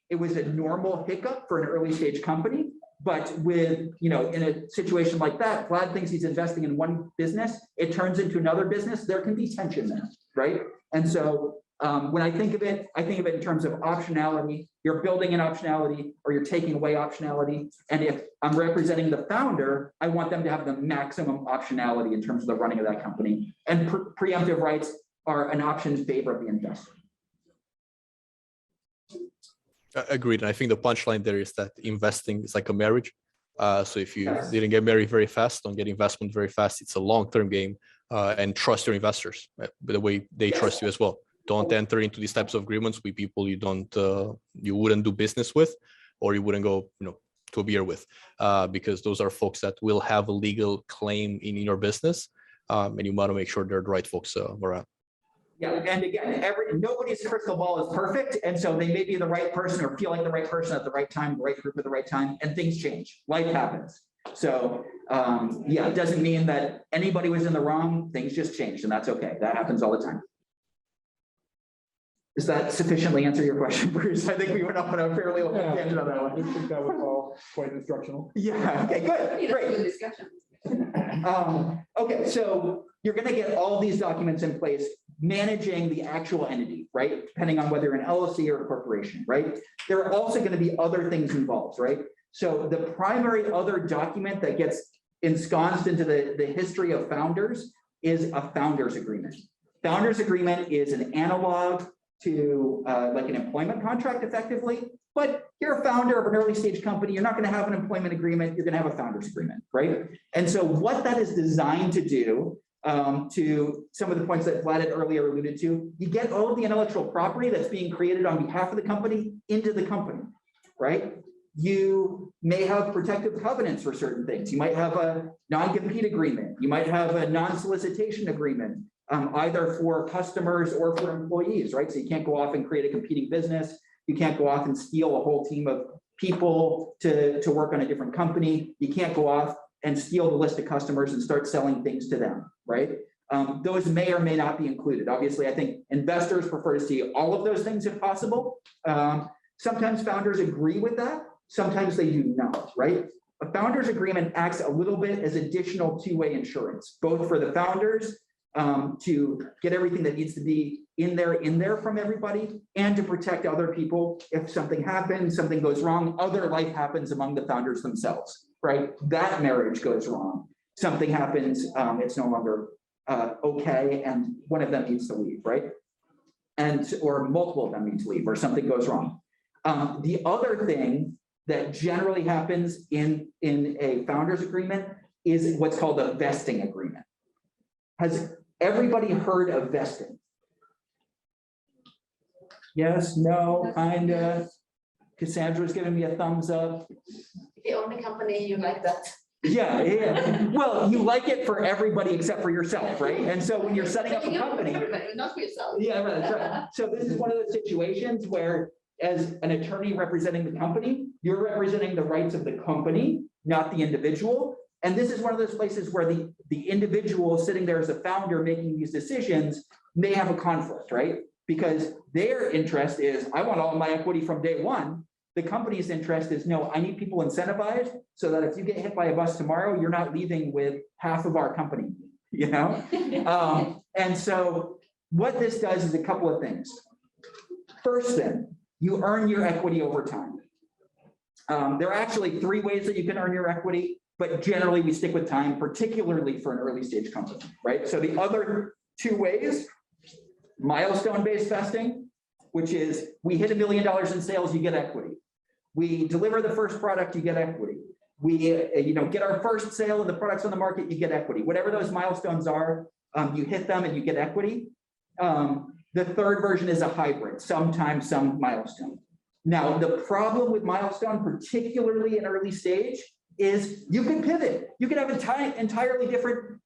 It was a normal hiccup for an early stage company, but with, in a situation like that, Vlad thinks he's investing in one business, it turns into another business, there can be tension there, right? And so when I think of it in terms of optionality. You're building in optionality or you're taking away optionality. And if I'm representing the founder, I want them to have the maximum optionality in terms of the running of that company. And preemptive rights are an option in favor of the investor. Agreed. And I think the punchline there is that investing is like a marriage. So if you didn't get married very fast, don't get investment very fast. It's a long-term game, and trust your investors the way they trust you as well. Don't enter into these types of agreements with people you wouldn't do business with, or you wouldn't go, to a beer with, because those are folks that will have a legal claim in your business, and you want to make sure they're the right folks around. Yeah, and again, nobody's crystal ball is perfect, and so they may be the right person or feel like the right person at the right time, the right group at the right time, and things change. Life happens. So it doesn't mean that anybody was in the wrong. Things just changed, and that's okay. That happens all the time. Does that sufficiently answer your question, Bruce? I think we went up on a fairly long tangent on that one. I think that was all quite instructional. Yeah. Okay. Good. Great. Good discussion. Okay, so you're going to get all these documents in place managing the actual entity, right? Depending on whether you're an LLC or a corporation, right? There are also going to be other things involved, right? So the primary other document that gets ensconced into the history of founders is a founders agreement. Founders agreement is an analog to like an employment contract effectively, but you're a founder of an early stage company. You're not going to have an employment agreement. You're going to have a founders agreement, right? And so what that is designed to do, to some of the points that Vlad had earlier alluded to, you get all of the intellectual property that's being created on behalf of the company into the company, right? You may have protective covenants for certain things. You might have a non-compete agreement. You might have a non-solicitation agreement, either for customers or for employees, right? So you can't go off and create a competing business. You can't go off and steal a whole team of people to work on a different company. You can't go off and steal the list of customers and start selling things to them, right? Those may or may not be included. Obviously, I think investors prefer to see all of those things if possible. Sometimes founders agree with that. Sometimes they do not, right? A founders agreement acts a little bit as additional two-way insurance, both for the founders to get everything that needs to be in there from everybody, and to protect other people. If something happens, something goes wrong, other life happens among the founders themselves, right? That marriage goes wrong. Something happens, it's no longer okay, and one of them needs to leave, right? Or multiple of them need to leave, or something goes wrong. The other thing that generally happens in a founders agreement is what's called a vesting agreement. Has everybody heard of vesting? Yes, no, kinda. Cassandra's giving me a thumbs up. If you own a company, you like that. Yeah. Well, you like it for everybody except for yourself, right? And so when you're setting up a company. Not for yourself. Yeah, right, that's right. So this is one of those situations where, as an attorney representing the company, you're representing the rights of the company, not the individual. And this is one of those places where the individual sitting there as a founder making these decisions may have a conflict, right? Because their interest is, I want all my equity from day one. The company's interest is, no, I need people incentivized so that if you get hit by a bus tomorrow, you're not leaving with half of our company, you know? And so what this does is a couple of things. First thing, you earn your equity over time. There are actually 3 ways that you can earn your equity, but generally we stick with time, particularly for an early stage company, right? So the other 2 ways, milestone-based vesting, which is we hit $1 million in sales, you get equity. We deliver the first product, you get equity. We get our first sale of the products on the market, you get equity. Whatever those milestones are, you hit them and you get equity. The third version is a hybrid, sometimes some milestone. Now, the problem with milestone, particularly in early stage, is you can pivot. You can have an entirely different,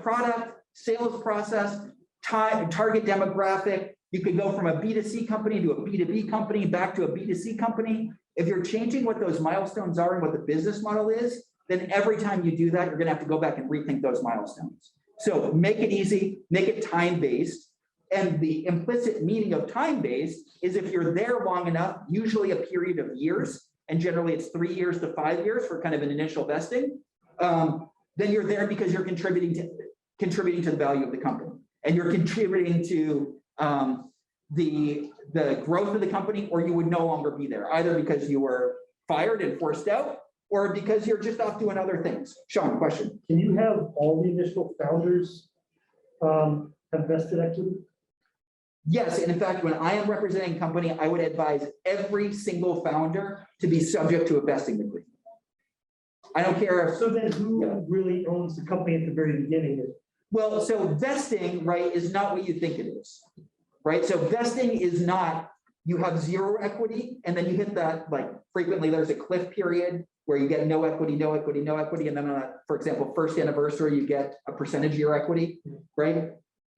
product, sales process, target demographic. You could go from a B2C company to a B2B company, back to a B2C company. If you're changing what those milestones are and what the business model is, then every time you do that, you're gonna have to go back and rethink those milestones. So make it easy, make it time-based. And the implicit meaning of time-based is if you're there long enough, usually a period of years, and generally it's 3 years to 5 years for kind of an initial vesting, then you're there because you're contributing to the value of the company. And you're contributing to the growth of the company, or you would no longer be there, either because you were fired and forced out, or because you're just off doing other things. Sean, question. Can you have all the initial founders have vested equity? Yes, and in fact, when I am representing a company, I would advise every single founder to be subject to a vesting agreement. I don't care. So then who really owns the company at the very beginning? Well, so vesting, right, is not what you think it is, right? So vesting is not, you have 0 equity, and then you hit that, like frequently there's a cliff period where you get no equity, no equity, no equity. And then, for example, first anniversary, you get a percentage of your equity, right?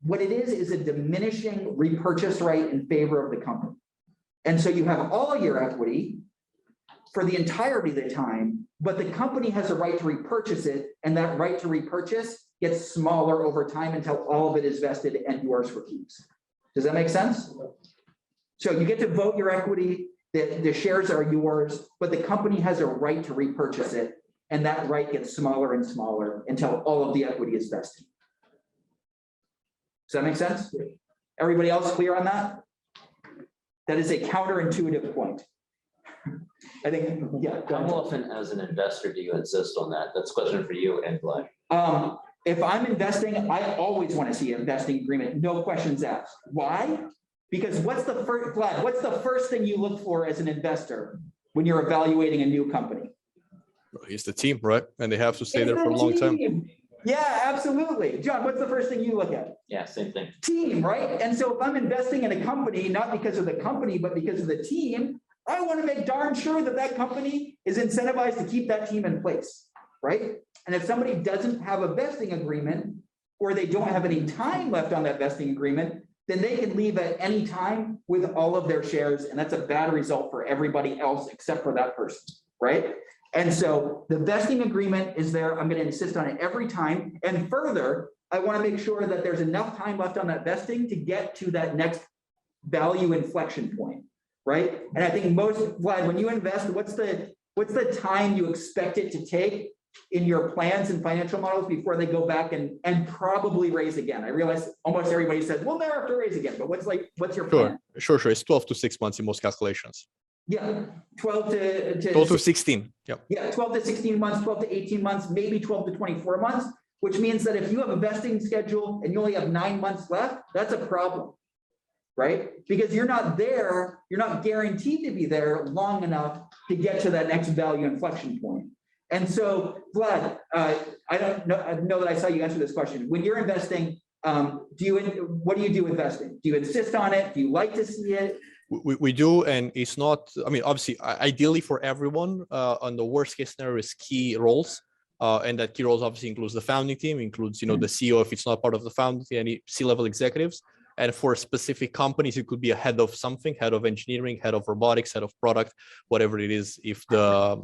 What it is a diminishing repurchase right in favor of the company. And so you have all your equity for the entirety of the time, but the company has a right to repurchase it, and that right to repurchase gets smaller over time until all of it is vested and yours for keeps. Does that make sense? So you get to vote your equity, the shares are yours, but the company has a right to repurchase it, and that right gets smaller and smaller until all of the equity is vested. Does that make sense? Everybody else clear on that? That is a counterintuitive point. I think, yeah. How often as an investor do you insist on that? That's a question for you and Vlad. If I'm investing, I always want to see an investing agreement, no questions asked. Why? Because Vlad, what's the first thing you look for as an investor when you're evaluating a new company? It's the team, right? And they have to stay there for a long time. Yeah, absolutely. John, what's the first thing you look at? Yeah, same thing. Team, right? And so if I'm investing in a company, not because of the company, but because of the team, I want to make darn sure that that company is incentivized to keep that team in place, right? And if somebody doesn't have a vesting agreement, or they don't have any time left on that vesting agreement, then they can leave at any time with all of their shares. And that's a bad result for everybody else except for that person, right? And so the vesting agreement is there. I'm going to insist on it every time. And further, I want to make sure that there's enough time left on that vesting to get to that next value inflection point, right? And I think Vlad, when you invest, what's the time you expect it to take in your plans and financial models before they go back and probably raise again? I realize almost everybody says, we'll never have to raise again, but what's your plan? Sure. It's 12 to 6 months in most calculations. Yeah, 12 to 16. Yep. Yeah, 12 to 16 months, 12 to 18 months, maybe 12 to 24 months, which means that if you have a vesting schedule and you only have 9 months left, that's a problem, right? Because you're not there, you're not guaranteed to be there long enough to get to that next value inflection point. And so, Vlad, I don't know that I saw you answer this question. When you're investing, what do you do investing? Do you insist on it? Do you like to see it? We do, and it's not, I mean, obviously, ideally for everyone, on the worst case scenario is key roles. And that key roles obviously includes the founding team, includes, the CEO if it's not part of the founding team, any C-level executives. And for specific companies, it could be a head of something, head of engineering, head of robotics, head of product, whatever it is. If the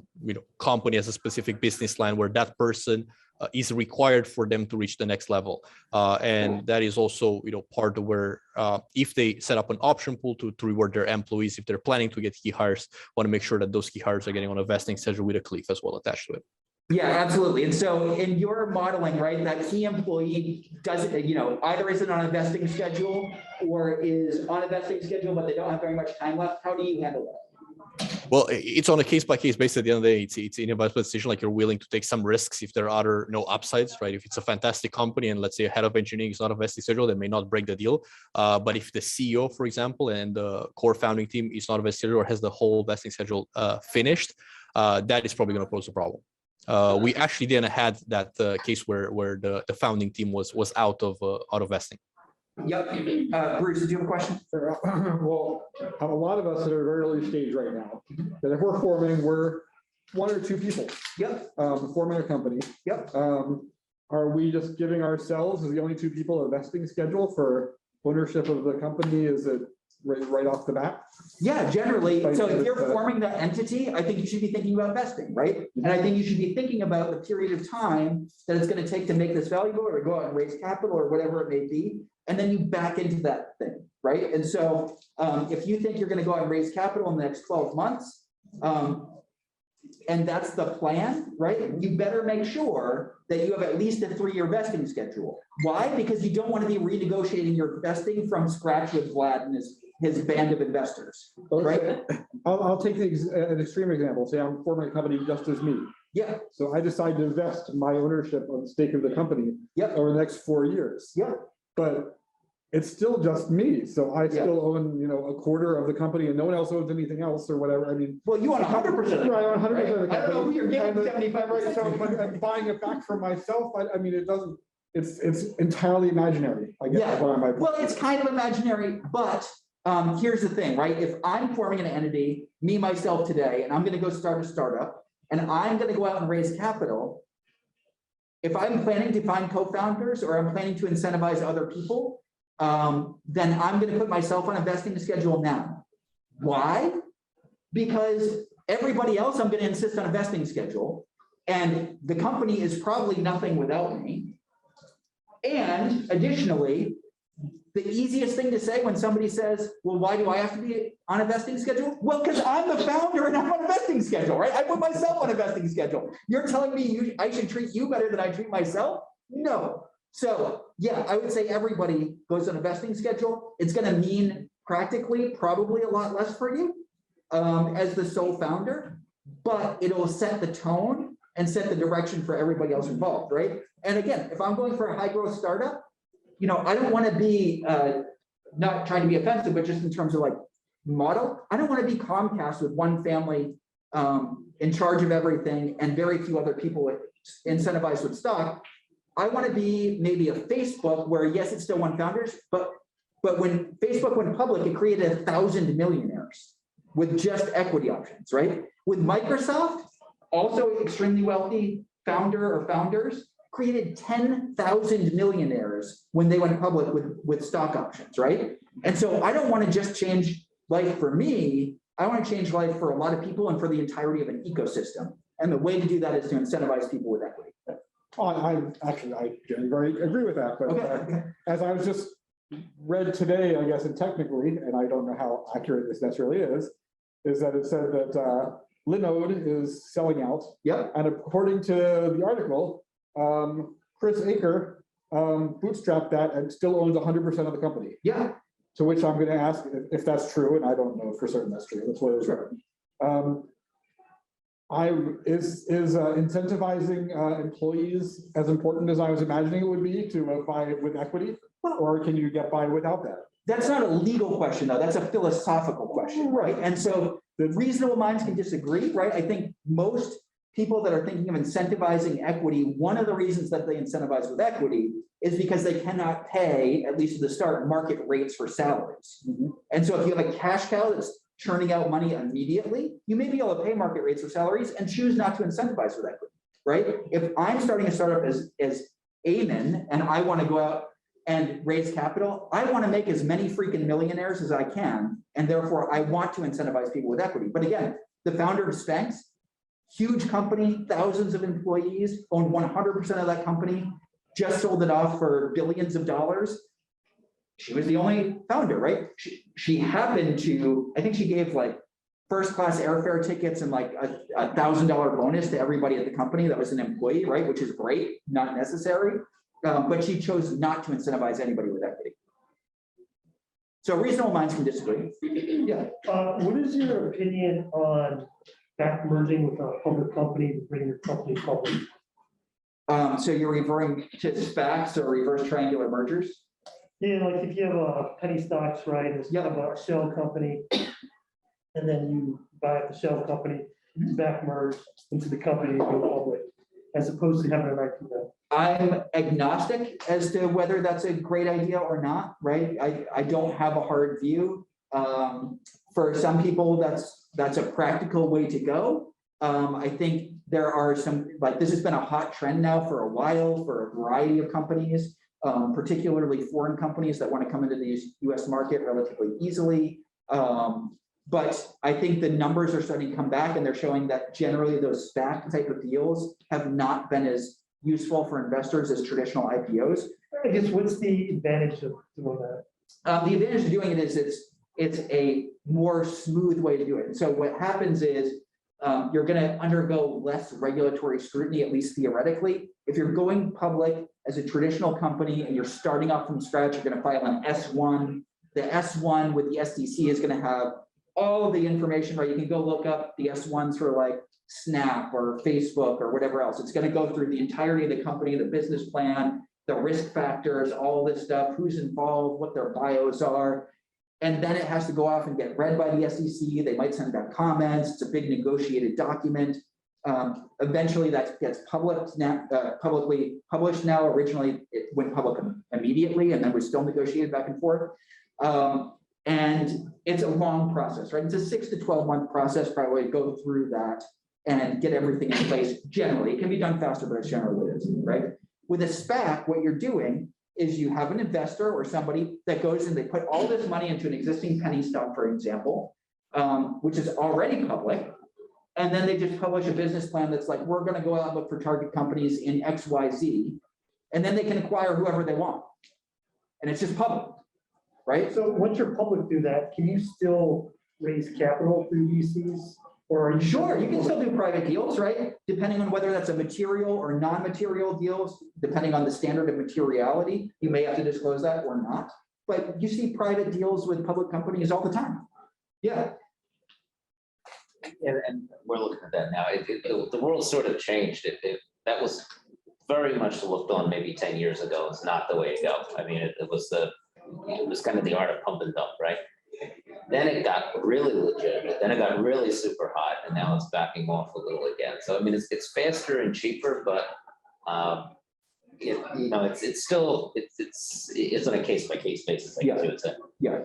company has a specific business line where that person is required for them to reach the next level. And that is also, part of where if they set up an option pool to reward their employees, if they're planning to get key hires, want to make sure that those key hires are getting on a vesting schedule with a cliff as well attached to it. Yeah, absolutely. And so in your modeling, right, that key employee doesn't, either isn't on a vesting schedule or is on a vesting schedule, but they don't have very much time left. How do you handle that? Well, it's on a case-by-case basis. At the end of the day, it's an investment decision. Like, you're willing to take some risks if there are other upsides, right? If it's a fantastic company and let's say a head of engineering is not a vesting schedule, they may not break the deal. But if the CEO, for example, and the core founding team is not a vesting schedule or has the whole vesting schedule finished, that is probably going to pose a problem. We actually then had that case where the founding team was out of vesting. Yep. Bruce, did you have a question? Sure. Well, a lot of us that are very early stage right now, that if we're forming, we're 1 or 2 people. Yep. Forming a company. Yep. Are we just giving ourselves as the only 2 people a vesting schedule for ownership of the company? Is it right off the bat? Yeah, generally. So if you're forming that entity, I think you should be thinking about vesting, right? And I think you should be thinking about the period of time that it's going to take to make this valuable or go out and raise capital or whatever it may be. And then you back into that thing, right? And so if you think you're going to go out and raise capital in the next 12 months, and that's the plan, right? You better make sure that you have at least a 3-year vesting schedule. Why? Because you don't want to be renegotiating your vesting from scratch with Vlad and his band of investors, right? I'll take an extreme example. Say I'm forming a company just as me. Yeah. So I decide to invest my ownership of the stake of the company over the next 4 years. Yeah. But it's still just me. So I still own, a quarter of the company and no one else owns anything else or whatever. I mean. Well, you own 100%. Right, I own 100% of the company. I don't know who you're giving 75%. Right, so I'm buying it back for myself. I mean, it doesn't, it's entirely imaginary, I guess. Yeah. Well, it's kind of imaginary, but here's the thing, right? If I'm forming an entity, me, myself today, and I'm going to go start a startup and I'm going to go out and raise capital, if I'm planning to find co-founders or I'm planning to incentivize other people, then I'm going to put myself on a vesting schedule now. Why? Because everybody else, I'm going to insist on a vesting schedule, and the company is probably nothing without me. And additionally, the easiest thing to say when somebody says, well, why do I have to be on a vesting schedule? Well, because I'm the founder and I'm on a vesting schedule, right? I put myself on a vesting schedule. You're telling me I should treat you better than I treat myself? No. So yeah, I would say everybody goes on a vesting schedule. It's going to mean practically probably a lot less for you as the sole founder, but it'll set the tone and set the direction for everybody else involved, right? And again, if I'm going for a high growth startup, I don't want to be not trying to be offensive, but just in terms of like model, I don't want to be Comcast with one family in charge of everything and very few other people incentivized with stock. I want to be maybe a Facebook where, yes, it's still one founders, but when Facebook went public, it created 1,000 millionaires with just equity options, right? With Microsoft, also extremely wealthy founder or founders, created 10,000 millionaires when they went public with stock options, right? And so I don't want to just change life for me. I want to change life for a lot of people and for the entirety of an ecosystem. And the way to do that is to incentivize people with equity. I very agree with that, but as I was just read today, I guess, and technically, and I don't know how accurate this necessarily is that it said that Linode is selling out. Yep. And according to the article, Chris Aker bootstrapped that and still owns 100% of the company. Yeah. To which I'm going to ask if that's true, and I don't know for certain that's true. That's what it is. Is incentivizing employees as important as I was imagining it would be to buy with equity, or can you get by without that? That's not a legal question, though. That's a philosophical question, right? And so the reasonable minds can disagree, right? I think most people that are thinking of incentivizing equity, one of the reasons that they incentivize with equity is because they cannot pay, at least at the start, market rates for salaries. And so if you have a cash cow that's churning out money immediately, you may be able to pay market rates for salaries and choose not to incentivize with equity, right? If I'm starting a startup as Eamon and I want to go out and raise capital, I want to make as many freaking millionaires as I can, and therefore I want to incentivize people with equity. But again, the founder of Spanx, huge company, thousands of employees, own 100% of that company, just sold it off for billions of dollars. She was the only founder, right? She happened to, I think she gave like first-class airfare tickets and like a $1,000 bonus to everybody at the company that was an employee, right? Which is great, not necessary. But she chose not to incentivize anybody with equity. So reasonable minds can disagree. Yeah. What is your opinion on back merging with a public company to bring your company public? So you're referring to SPACs or reverse triangular mergers? Yeah, like if you have a penny stocks, right, it's a shell company, and then you buy up the shell company, back merge into the company and go public, as opposed to having an IPO. I'm agnostic as to whether that's a great idea or not, right? I don't have a hard view. For some people, that's a practical way to go. I think there are some, like this has been a hot trend now for a while for a variety of companies, particularly foreign companies that want to come into the US market relatively easily. But I think the numbers are starting to come back and they're showing that generally those SPAC type of deals have not been as useful for investors as traditional IPOs. I guess what's the advantage of doing that? The advantage of doing it is it's a more smooth way to do it. And so what happens is you're going to undergo less regulatory scrutiny, at least theoretically. If you're going public as a traditional company and you're starting off from scratch, you're going to file an S1. The S1 with the SEC is going to have all of the information, right? You can go look up the S1s for like Snap or Facebook or whatever else. It's going to go through the entirety of the company, the business plan, the risk factors, all this stuff, who's involved, what their bios are. And then it has to go off and get read by the SEC. They might send back comments. It's a big negotiated document. Eventually that gets publicly published now. Originally, it went public immediately and then was still negotiated back and forth. And it's a long process, right? It's a 6 to 12 month process, probably to go through that and get everything in place. Generally, it can be done faster, but it's generally what it is, right? With a SPAC, what you're doing is you have an investor or somebody that goes and they put all this money into an existing penny stock, for example, which is already public. And then they just publish a business plan that's like, we're going to go out and look for target companies in XYZ. And then they can acquire whoever they want. And it's just public, right? So once you're public through that, can you still raise capital through VCs? Or sure, you can still do private deals, right? Depending on whether that's a material or non-material deals, depending on the standard of materiality, you may have to disclose that or not. But you see private deals with public companies all the time. Yeah. And we're looking at that now. The world sort of changed. That was very much looked on maybe 10 years ago. It's not the way to go. I mean, it was kind of the art of pump and dump, right? Then it got really legitimate. Then it got really super hot, and now it's backing off a little again. So I mean, it's faster and cheaper, but it's still on a case by case basis. I guess you would say. Yeah.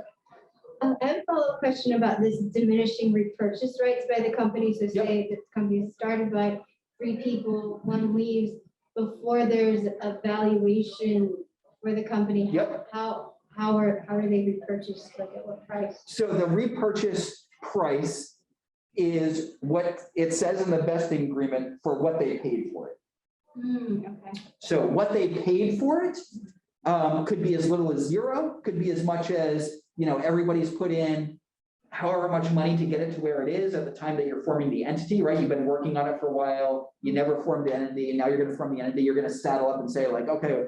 I have a follow-up question about this diminishing repurchase rights by the company. So say that the company is started by 3 people, 1 leaves before there's a valuation for the company. Yep. How are they repurchased? Like at what price? So the repurchase price is what it says in the vesting agreement for what they paid for it. Okay. So what they paid for it could be as little as 0, could be as much as, everybody's put in however much money to get it to where it is at the time that you're forming the entity, right? You've been working on it for a while, you never formed the entity, and now you're gonna form the entity, you're gonna saddle up and say like, okay,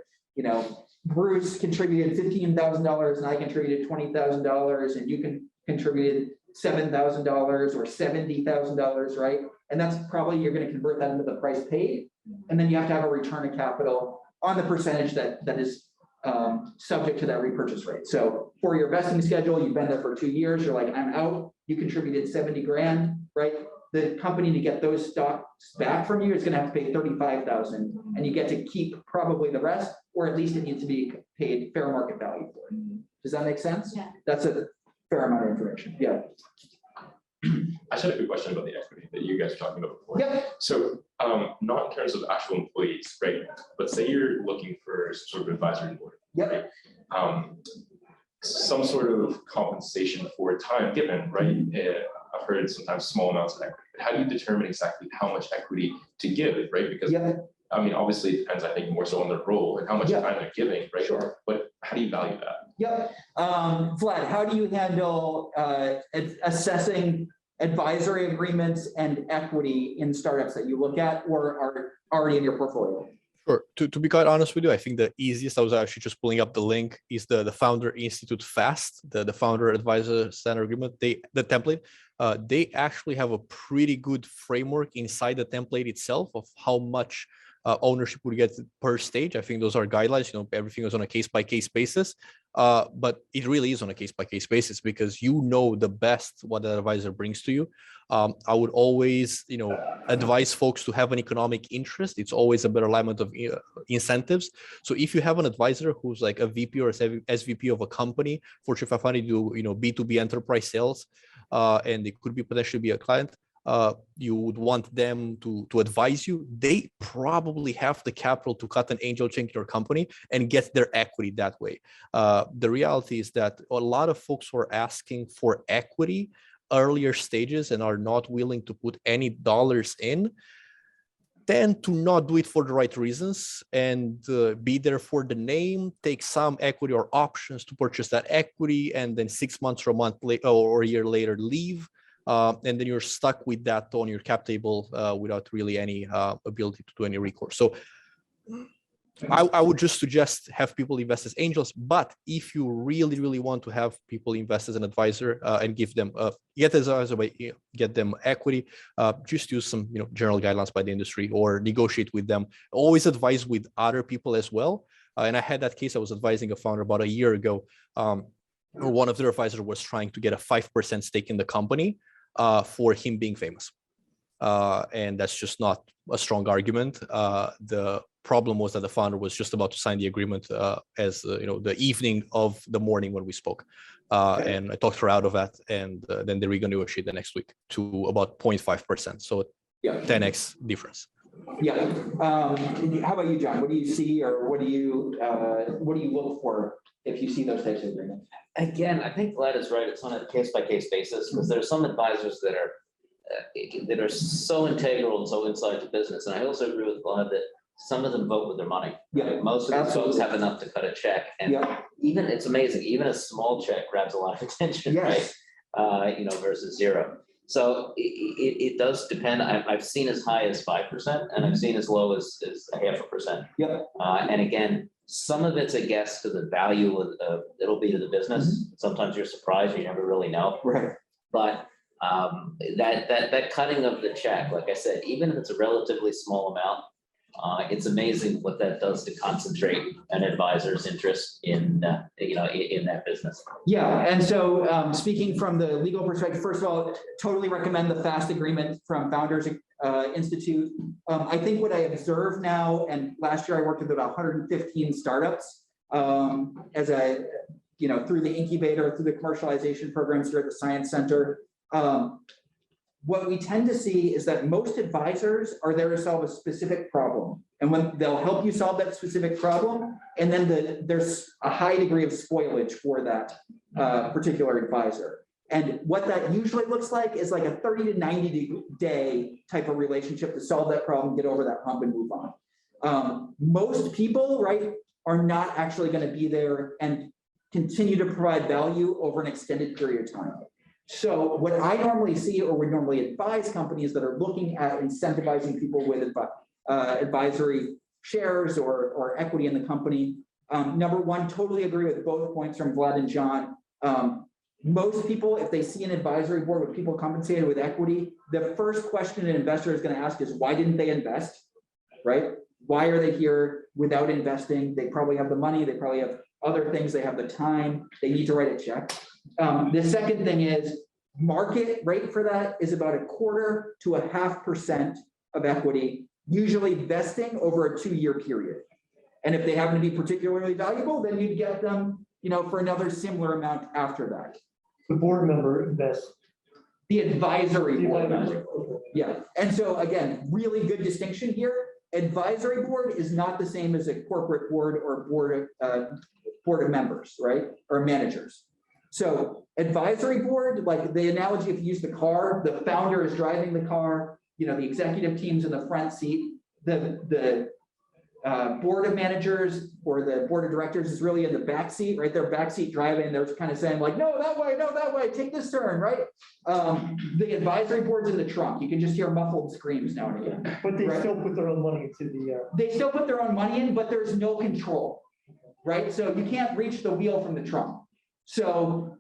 Bruce contributed $15,000 and I contributed $20,000 and you contributed $7,000 or $70,000, right? And that's probably, you're gonna convert that into the price paid. And then you have to have a return of capital on the percentage that is subject to that repurchase rate. So for your vesting schedule, you've been there for 2 years, you're like, I'm out, you contributed 70 grand, right? The company to get those stocks back from you is gonna have to pay 35,000 and you get to keep probably the rest, or at least it needs to be paid fair market value for it. Does that make sense? Yeah. That's a fair amount of information. Yeah. I just had a quick question about the equity that you guys were talking about before. Yep. So not in terms of actual employees, right? But say you're looking for some sort of advisory board. Yep. Right? Some sort of compensation for time given, right? I've heard sometimes small amounts of equity. But how do you determine exactly how much equity to give, right? Because I mean, obviously it depends, I think, more so on their role and how much time they're giving, right? Sure. But how do you value that? Yep. Vlad, how do you handle assessing advisory agreements and equity in startups that you look at or are already in your portfolio? Sure. To be quite honest with you, I think the easiest, I was actually just pulling up the link, is the Founder Institute FAST, the Founder Advisor Standard Agreement, the template. They actually have a pretty good framework inside the template itself of how much ownership would get per stage. I think those are guidelines, everything is on a case-by-case basis, but it really is on a case-by-case basis because you know the best what the advisor brings to you. I would always, advise folks to have an economic interest. It's always a better alignment of incentives. So if you have an advisor who's like a VP or SVP of a company, Fortune 500, do B2B enterprise sales, and it could be potentially be a client, you would want them to advise you. They probably have the capital to cut an angel check in your company and get their equity that way. The reality is that a lot of folks who are asking for equity earlier stages and are not willing to put any dollars in tend to not do it for the right reasons and be there for the name, take some equity or options to purchase that equity, and then 6 months or a month later or a year later leave. And then you're stuck with that on your cap table without really any ability to do any recourse. So I would just suggest have people invest as angels. But if you really, really want to have people invest as an advisor and give them get them equity, just use some general guidelines by the industry or negotiate with them. Always advise with other people as well. And I had that case. I was advising a founder about a year ago. One of their advisors was trying to get a 5% stake in the company for him being famous. And that's just not a strong argument. The problem was that the founder was just about to sign the agreement as the evening of the morning when we spoke. And I talked her out of that, and then they renegotiate the next week to about 0.5%. So 10x difference. Yeah. How about you, John? What do you see, or what do you look for if you see those types of agreements? Again, I think Vlad is right. It's on a case-by-case basis because there are some advisors that are so integral and so inside the business. And I also agree with Vlad that some of them vote with their money. Yeah, most of these folks have enough to cut a check, and even it's amazing. Even a small check grabs a lot of attention, right? Versus zero. So it does depend. I've seen as high as 5%, and I've seen as low as 0.5%. And again, some of it's a guess to the value of it'll be to the business. Sometimes you're surprised, you never really know. Right. But that cutting of the check, like I said, even if it's a relatively small amount, it's amazing what that does to concentrate an advisor's interest in that business. Yeah, and so speaking from the legal perspective, first of all, totally recommend the FAST agreement from Founders Institute. I think what I observe now, and last year I worked with about 115 startups as through the incubator, through the commercialization programs here at the Science Center. What we tend to see is that most advisors are there to solve a specific problem. And when they'll help you solve that specific problem, and then there's a high degree of spoilage for that particular advisor. And what that usually looks like is like a 30 to 90 day type of relationship to solve that problem, get over that hump and move on. Most people, right, are not actually going to be there and continue to provide value over an extended period of time. So what I normally see or would normally advise companies that are looking at incentivizing people with advisory shares or equity in the company. Number one, totally agree with both points from Vlad and John. Most people, if they see an advisory board with people compensated with equity, the first question an investor is going to ask is, why didn't they invest, right? Why are they here without investing? They probably have the money, they probably have other things, they have the time, they need to write a check. The second thing is, market rate for that is about 1/4 to 0.5% of equity, usually vesting over a 2-year period. And if they happen to be particularly valuable, then you'd get them, for another similar amount after that. The board member invests. The advisory The board advisory, member. okay. Yeah, and so again, really good distinction here. Advisory board is not the same as a corporate board or board of members, right? Or managers. So advisory board, like the analogy, if you use the car, the founder is driving the car, the executive team's in the front seat, the board of managers or the board of directors is really in the back seat, right? They're backseat driving. They're kind of saying like, no, that way, take this turn, right? The advisory board's in the trunk. You can just hear muffled screams now and again. But they right? still put their own money into the. They still put their own money in, but there's no control, right? So you can't reach the wheel from the trunk. So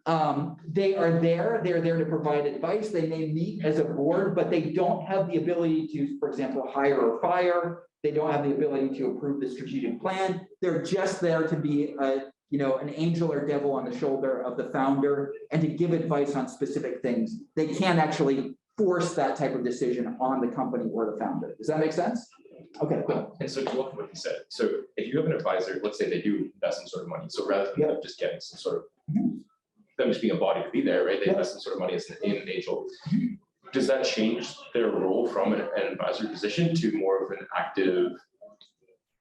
they are there. They're there to provide advice. They may meet as a board, but they don't have the ability to, for example, hire or fire. They don't have the ability to approve the strategic plan. They're just there to be an angel or devil on the shoulder of the founder and to give advice on specific things. They can't actually force that type of decision on the company or the founder. Does that make sense? Okay, cool. And so to what you said, so if you have an advisor, let's say they do invest some sort of money, so rather than them just getting some sort of, them just being a body to be there, right? They invest some sort of money as an angel. Does that change their role from an advisory position to more of an active,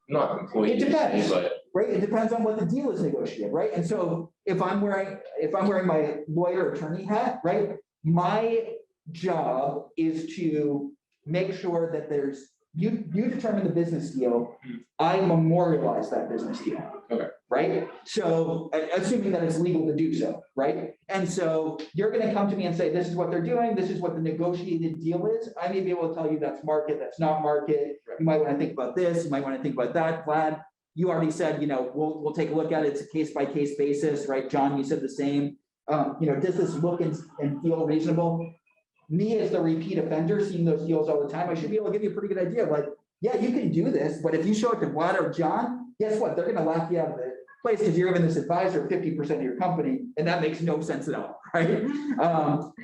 not employee? It depends, but right? It depends on what the deal is negotiated, right? And so if I'm wearing my lawyer attorney hat, right? My job is to make sure that you determine the business deal, I memorialize that business deal. Okay. Right? So assuming that it's legal to do so, right? And so you're going to come to me and say, this is what they're doing, this is what the negotiated deal is. I may be able to tell you that's market, that's not market. You might want to think about this, you might want to think about that. Vlad, you already said, we'll take a look at it. It's a case-by-case basis, right? John, you said the same. Does this look and feel reasonable? Me as the repeat offender, seeing those deals all the time, I should be able to give you a pretty good idea of like, yeah, you can do this, but if you show it to Vlad or John, guess what? They're going to laugh you out of the place because you're giving this advisor 50% of your company, and that makes no sense at all, right?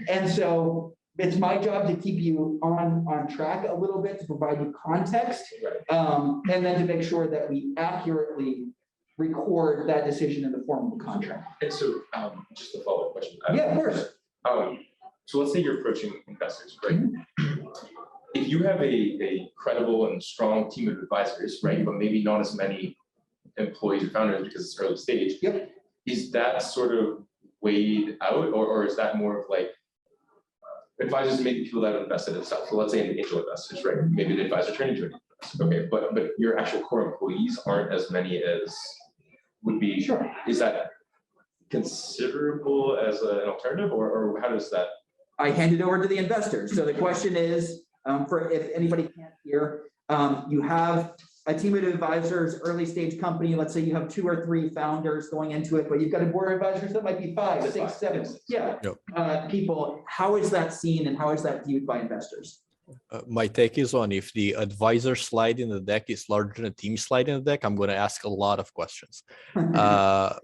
And so it's my job to keep you on track a little bit, to provide you context, and then to make sure that we accurately record that decision in the form of a contract. And so just a follow-up question. Yeah, of course. So let's say you're approaching investors, right? If you have a credible and strong team of advisors, right, but maybe not as many employees or founders because it's early stage, is that sort of weighed out, or is that more of like advisors maybe people that have invested in stuff? So let's say an angel investors, right? Maybe the advisor turned into an investor. Okay, but your actual core employees aren't as many as would be. Sure. Is that considerable as an alternative, or how does that? I hand it over to the investors. So the question is, for if anybody can't hear, you have a team of advisors, early stage company. Let's say you have 2 or 3 founders going into it, but you've got a board of advisors that might be 5, 6, 7, people. How is that seen and how is that viewed by investors? My take is on if the advisor slide in the deck is larger than the team slide in the deck, I'm going to ask a lot of questions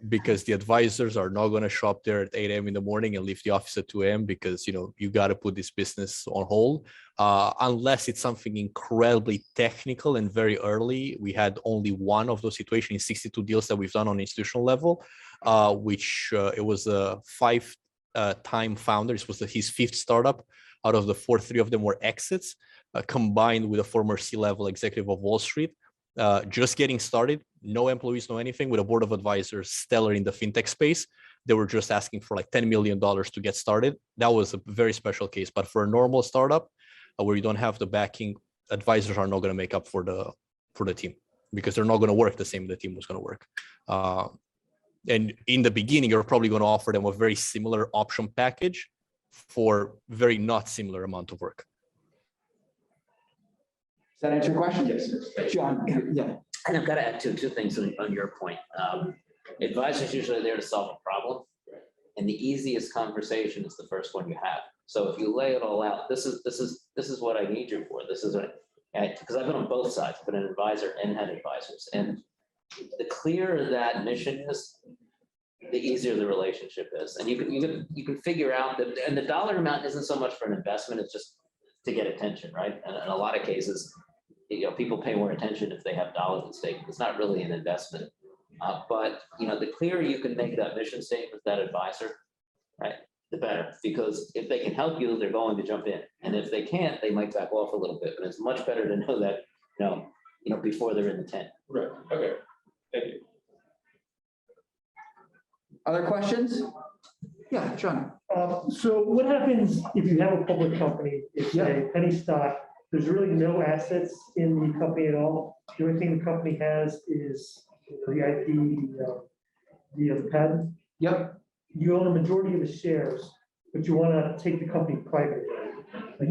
because the advisors are not going to show up there at 8 a.m. in the morning and leave the office at 2 a.m. because, you got to put this business on hold unless it's something incredibly technical and very early. We had only one of those situations in 62 deals that we've done on institutional level, which it was a 5-time founder. This was his 5th startup. Out of the 4, 3 of them were exits, combined with a former C-level executive of Wall Street. Just getting started, no employees, no anything, with a board of advisors, stellar in the fintech space. They were just asking for like $10 million to get started. That was a very special case. But for a normal startup where you don't have the backing, advisors are not going to make up for the team because they're not going to work the same the team was going to work. And in the beginning, you're probably going to offer them a very similar option package for very not similar amount of work. Does that answer your question? Yes. John, yeah. And I've got to add two things on your point. Advisors usually are there to solve a problem. And the easiest conversation is the first one you have. So if you lay it all out, this is what I need you for. This is what, because I've been on both sides, I've been an advisor and had advisors. And the clearer that mission is, the easier the relationship is. And you can figure out that, and the dollar amount isn't so much for an investment, it's just to get attention, right? And in a lot of cases, people pay more attention if they have dollars at stake. It's not really an investment. But the clearer you can make that mission statement with that advisor, right, the better. Because if they can help you, they're going to jump in. And if they can't, they might back off a little bit. But it's much better to know that, before they're in the tent. Right, okay, thank you. Other questions? Yeah, John. So what happens if you have a public company, it's a penny stock, there's really no assets in the company at all? The only thing the company has is the IP, the patent? Yep. You own a majority of the shares, but you want to take the company private. Like,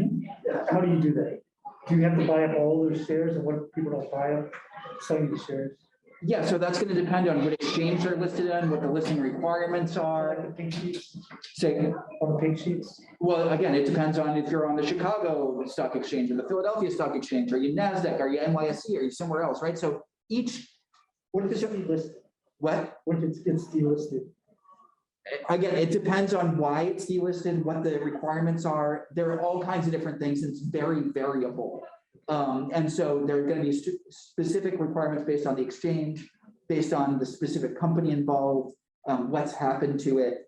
how do you do that? Do you have to buy up all those shares, and what if people don't buy up some of the shares? Yeah, so that's going to depend on what exchange they're listed on, what the listing requirements are. Like the pink sheets, Say, on the pink sheets? well, again, it depends on if you're on the Chicago Stock Exchange or the Philadelphia Stock Exchange. Are you NASDAQ? Are you NYSE? Are you somewhere else, right? So each. What if it's delisted? What? What if it's delisted? Again, it depends on why it's delisted, what the requirements are. There are all kinds of different things. It's very variable. And so there are going to be specific requirements based on the exchange, based on the specific company involved, what's happened to it.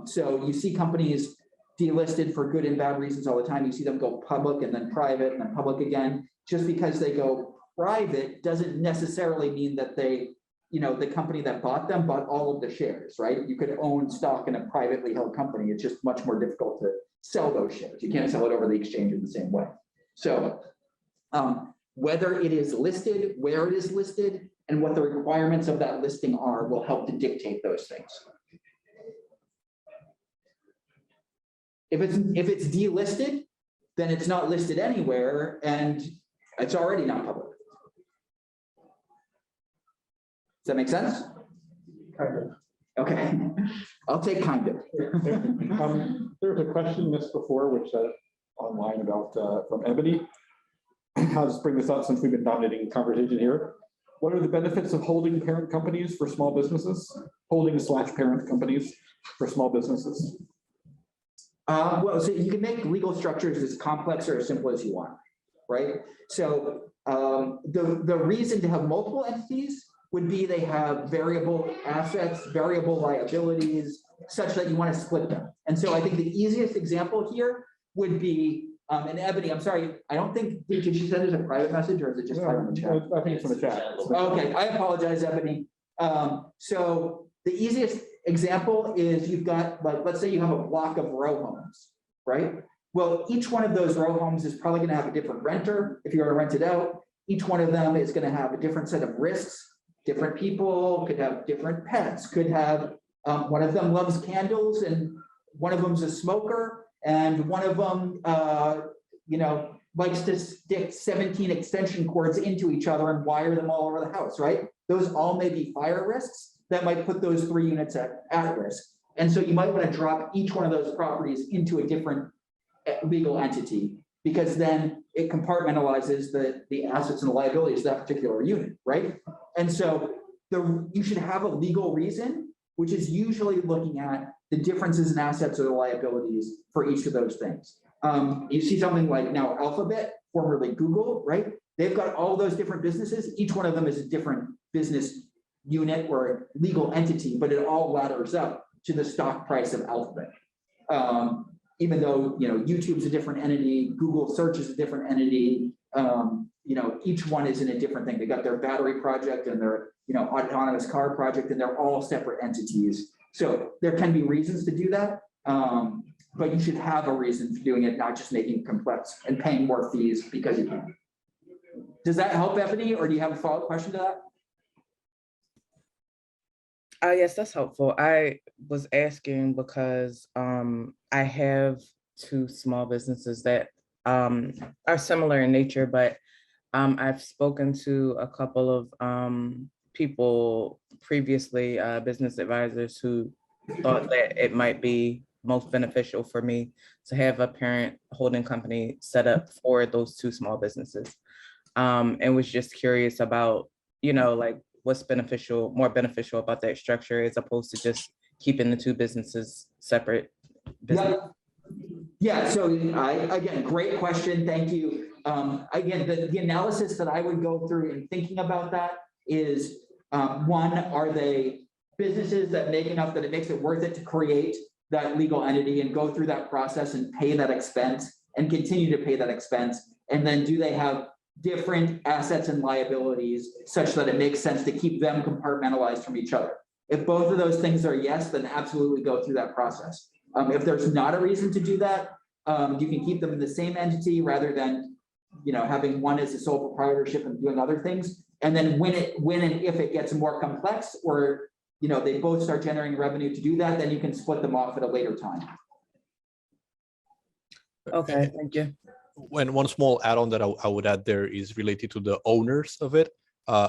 So you see companies delisted for good and bad reasons all the time. You see them go public and then private and then public again. Just because they go private doesn't necessarily mean that they, the company that bought them bought all of the shares, right? You could own stock in a privately held company. It's just much more difficult to sell those shares. You can't sell it over the exchange in the same way. So whether it is listed, where it is listed, and what the requirements of that listing are will help to dictate those things. If it's delisted, then it's not listed anywhere and it's already not public. Does that make sense? Kind of. Okay, I'll take kind of. There was a question missed before, which online about from Ebony. I'll just bring this up since we've been dominating the conversation here. What are the benefits of holding parent companies for small businesses? Holding/parent companies for small businesses? Well, so you can make legal structures as complex or as simple as you want, right? So the reason to have multiple entities would be they have variable assets, variable liabilities, such that you want to split them. And so I think the easiest example here would be, and Ebony, I'm sorry, I don't think, did you send us a private message or is it just typed in the chat? I think it's in the chat. Okay, I apologize, Ebony. So the easiest example is you've got, like, let's say you have a block of row homes, right? Well, each one of those row homes is probably going to have a different renter if you're going to rent it out. Each one of them is going to have a different set of risks. Different people could have different pets, could have, one of them loves candles and one of them's a smoker and one of them, likes to stick 17 extension cords into each other and wire them all over the house, right? Those all may be fire risks that might put those 3 units at risk. And so you might want to drop each one of those properties into a different legal entity, because then it compartmentalizes the assets and the liabilities of that particular unit, right? And so you should have a legal reason, which is usually looking at the differences in assets or the liabilities for each of those things. You see something like now Alphabet, formerly Google, right? They've got all those different businesses. Each one of them is a different business unit or legal entity, but it all ladders up to the stock price of Alphabet. Even though, YouTube's a different entity, Google search is a different entity, each one is in a different thing. They got their battery project and their, autonomous car project, and they're all separate entities. So there can be reasons to do that, but you should have a reason for doing it, not just making it complex and paying more fees because you can. Does that help, Ebony, or do you have a follow-up question to that? Yes, that's helpful. I was asking because I have two small businesses that are similar in nature, but I've spoken to a couple of people previously, business advisors, who thought that it might be most beneficial for me to have a parent holding company set up for those two small businesses. And was just curious about, like what's more beneficial about that structure as opposed to just keeping the two businesses separate. Yeah, so again, great question, thank you. Again, the analysis that I would go through in thinking about that is, one, are they businesses that make enough that it makes it worth it to create that legal entity and go through that process and pay that expense and continue to pay that expense? And then do they have different assets and liabilities such that it makes sense to keep them compartmentalized from each other? If both of those things are yes, then absolutely go through that process. If there's not a reason to do that, you can keep them in the same entity rather than, having one as a sole proprietorship and doing other things. And then when and if it gets more complex, or they both start generating revenue to do that, then you can split them off at a later time. Okay, thank you. And one small add-on that I would add there is related to the owners of it.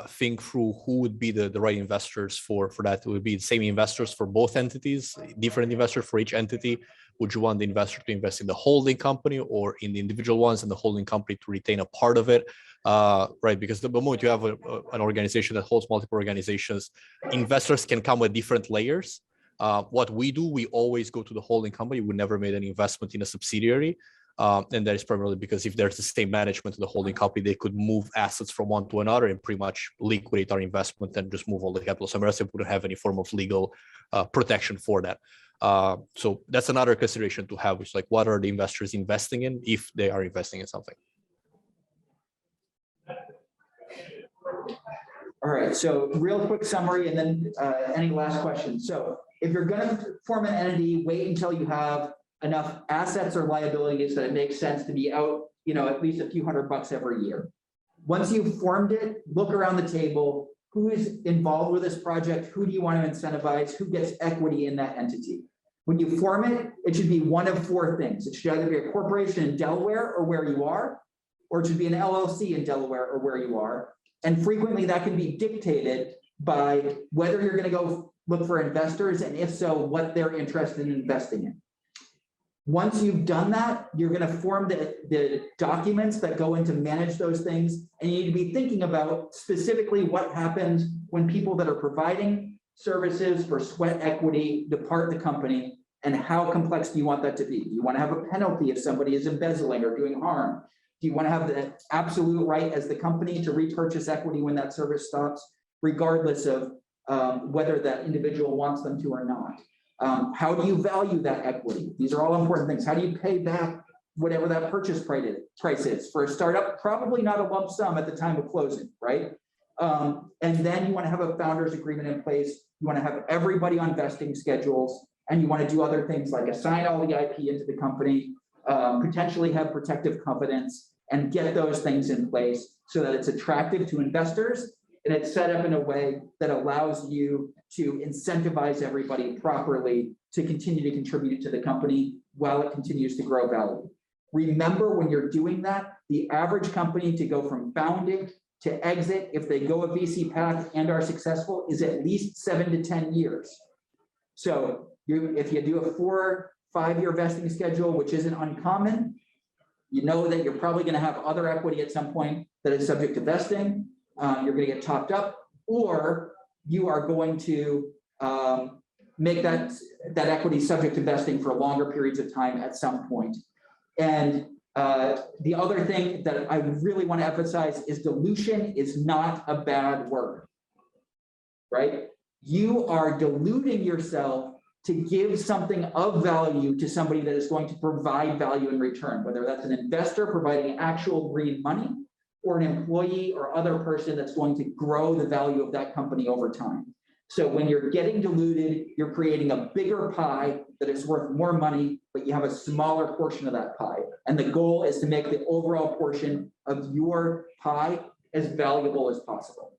Think through who would be the right investors for that. It would be the same investors for both entities, different investors for each entity. Would you want the investor to invest in the holding company or in the individual ones, and the holding company to retain a part of it? Right, because the moment you have an organization that holds multiple organizations, investors can come with different layers. What we do, we always go to the holding company. We never made any investment in a subsidiary. And that is primarily because if there's the same management of the holding company, they could move assets from one to another and pretty much liquidate our investment and just move all the capital somewhere else. They wouldn't have any form of legal protection for that. So that's another consideration to have, which is like, what are the investors investing in if they are investing in something? All right, so real quick summary and then any last questions. So if you're going to form an entity, wait until you have enough assets or liabilities that it makes sense to be out, at least a few $100 every year. Once you've formed it, look around the table. Who's involved with this project? Who do you want to incentivize? Who gets equity in that entity? When you form it, it should be one of four things. It should either be a corporation in Delaware or where you are, or it should be an LLC in Delaware or where you are. And frequently that can be dictated by whether you're going to go look for investors, and if so, what they're interested in investing in. Once you've done that, you're going to form the documents that go in to manage those things. And you need to be thinking about specifically what happens when people that are providing services for sweat equity depart the company, and how complex do you want that to be? Do you want to have a penalty if somebody is embezzling or doing harm? Do you want to have the absolute right as the company to repurchase equity when that service stops, regardless of whether that individual wants them to or not? How do you value that equity? These are all important things. How do you pay back whatever that purchase price is? For a startup, probably not a lump sum at the time of closing, right? And then you want to have a founder's agreement in place. You want to have everybody on vesting schedules, and you want to do other things like assign all the IP into the company, potentially have protective covenants, and get those things in place so that it's attractive to investors, and it's set up in a way that allows you to incentivize everybody properly to continue to contribute to the company while it continues to grow value. Remember, when you're doing that, the average company to go from founding to exit, if they go a VC path and are successful, is at least 7 to 10 years. So if you do a 4 or 5-year vesting schedule, which isn't uncommon, you know that you're probably going to have other equity at some point that is subject to vesting. You're going to get topped up, or you are going to make that equity subject to vesting for longer periods of time at some point. And the other thing that I really want to emphasize is dilution is not a bad word, right? You are diluting yourself to give something of value to somebody that is going to provide value in return, whether that's an investor providing actual green money, or an employee or other person that's going to grow the value of that company over time. So when you're getting diluted, you're creating a bigger pie that is worth more money, but you have a smaller portion of that pie. And the goal is to make the overall portion of your pie as valuable as possible.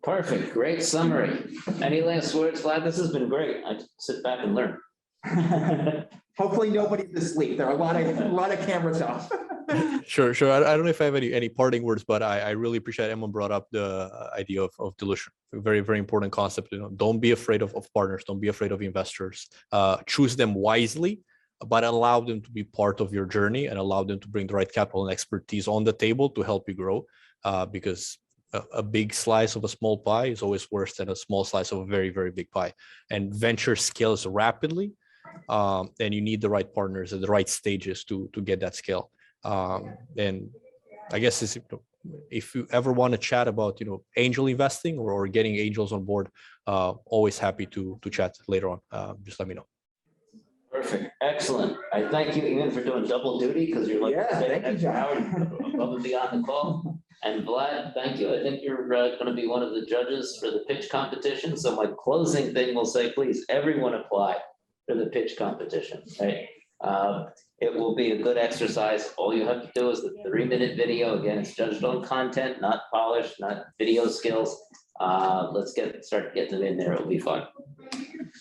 Perfect, great summary. Any last words, Vlad? This has been great. I sit back and learn. Hopefully nobody's asleep. There are a lot of cameras off. Sure. I don't know if I have any parting words, but I really appreciate Eamon brought up the idea of dilution. Very, very important concept. Don't be afraid of partners. Don't be afraid of investors. Choose them wisely, but allow them to be part of your journey and allow them to bring the right capital and expertise on the table to help you grow. Because a big slice of a small pie is always worse than a small slice of a very, very big pie. And venture scales rapidly, and you need the right partners at the right stages to get that scale. And I guess if you ever want to chat about angel investing or getting angels on board, always happy to chat later on. Just let me know. Perfect, excellent. I thank you, Eamon, for doing double duty because you're like Thank you, John. above and beyond the call. And Vlad, thank you. I think you're going to be one of the judges for the pitch competition. So my closing thing will say, please, everyone apply for the pitch competition, right? It will be a good exercise. All you have to do is the 3-minute video. Again, it's judged on content, not polish, not video skills. Let's start getting them in there. It'll be fun.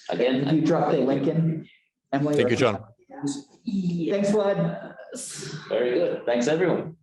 Again, Can you drop the link in, Emily? Thank you, John. Thanks, Vlad. Very good. Thanks, everyone.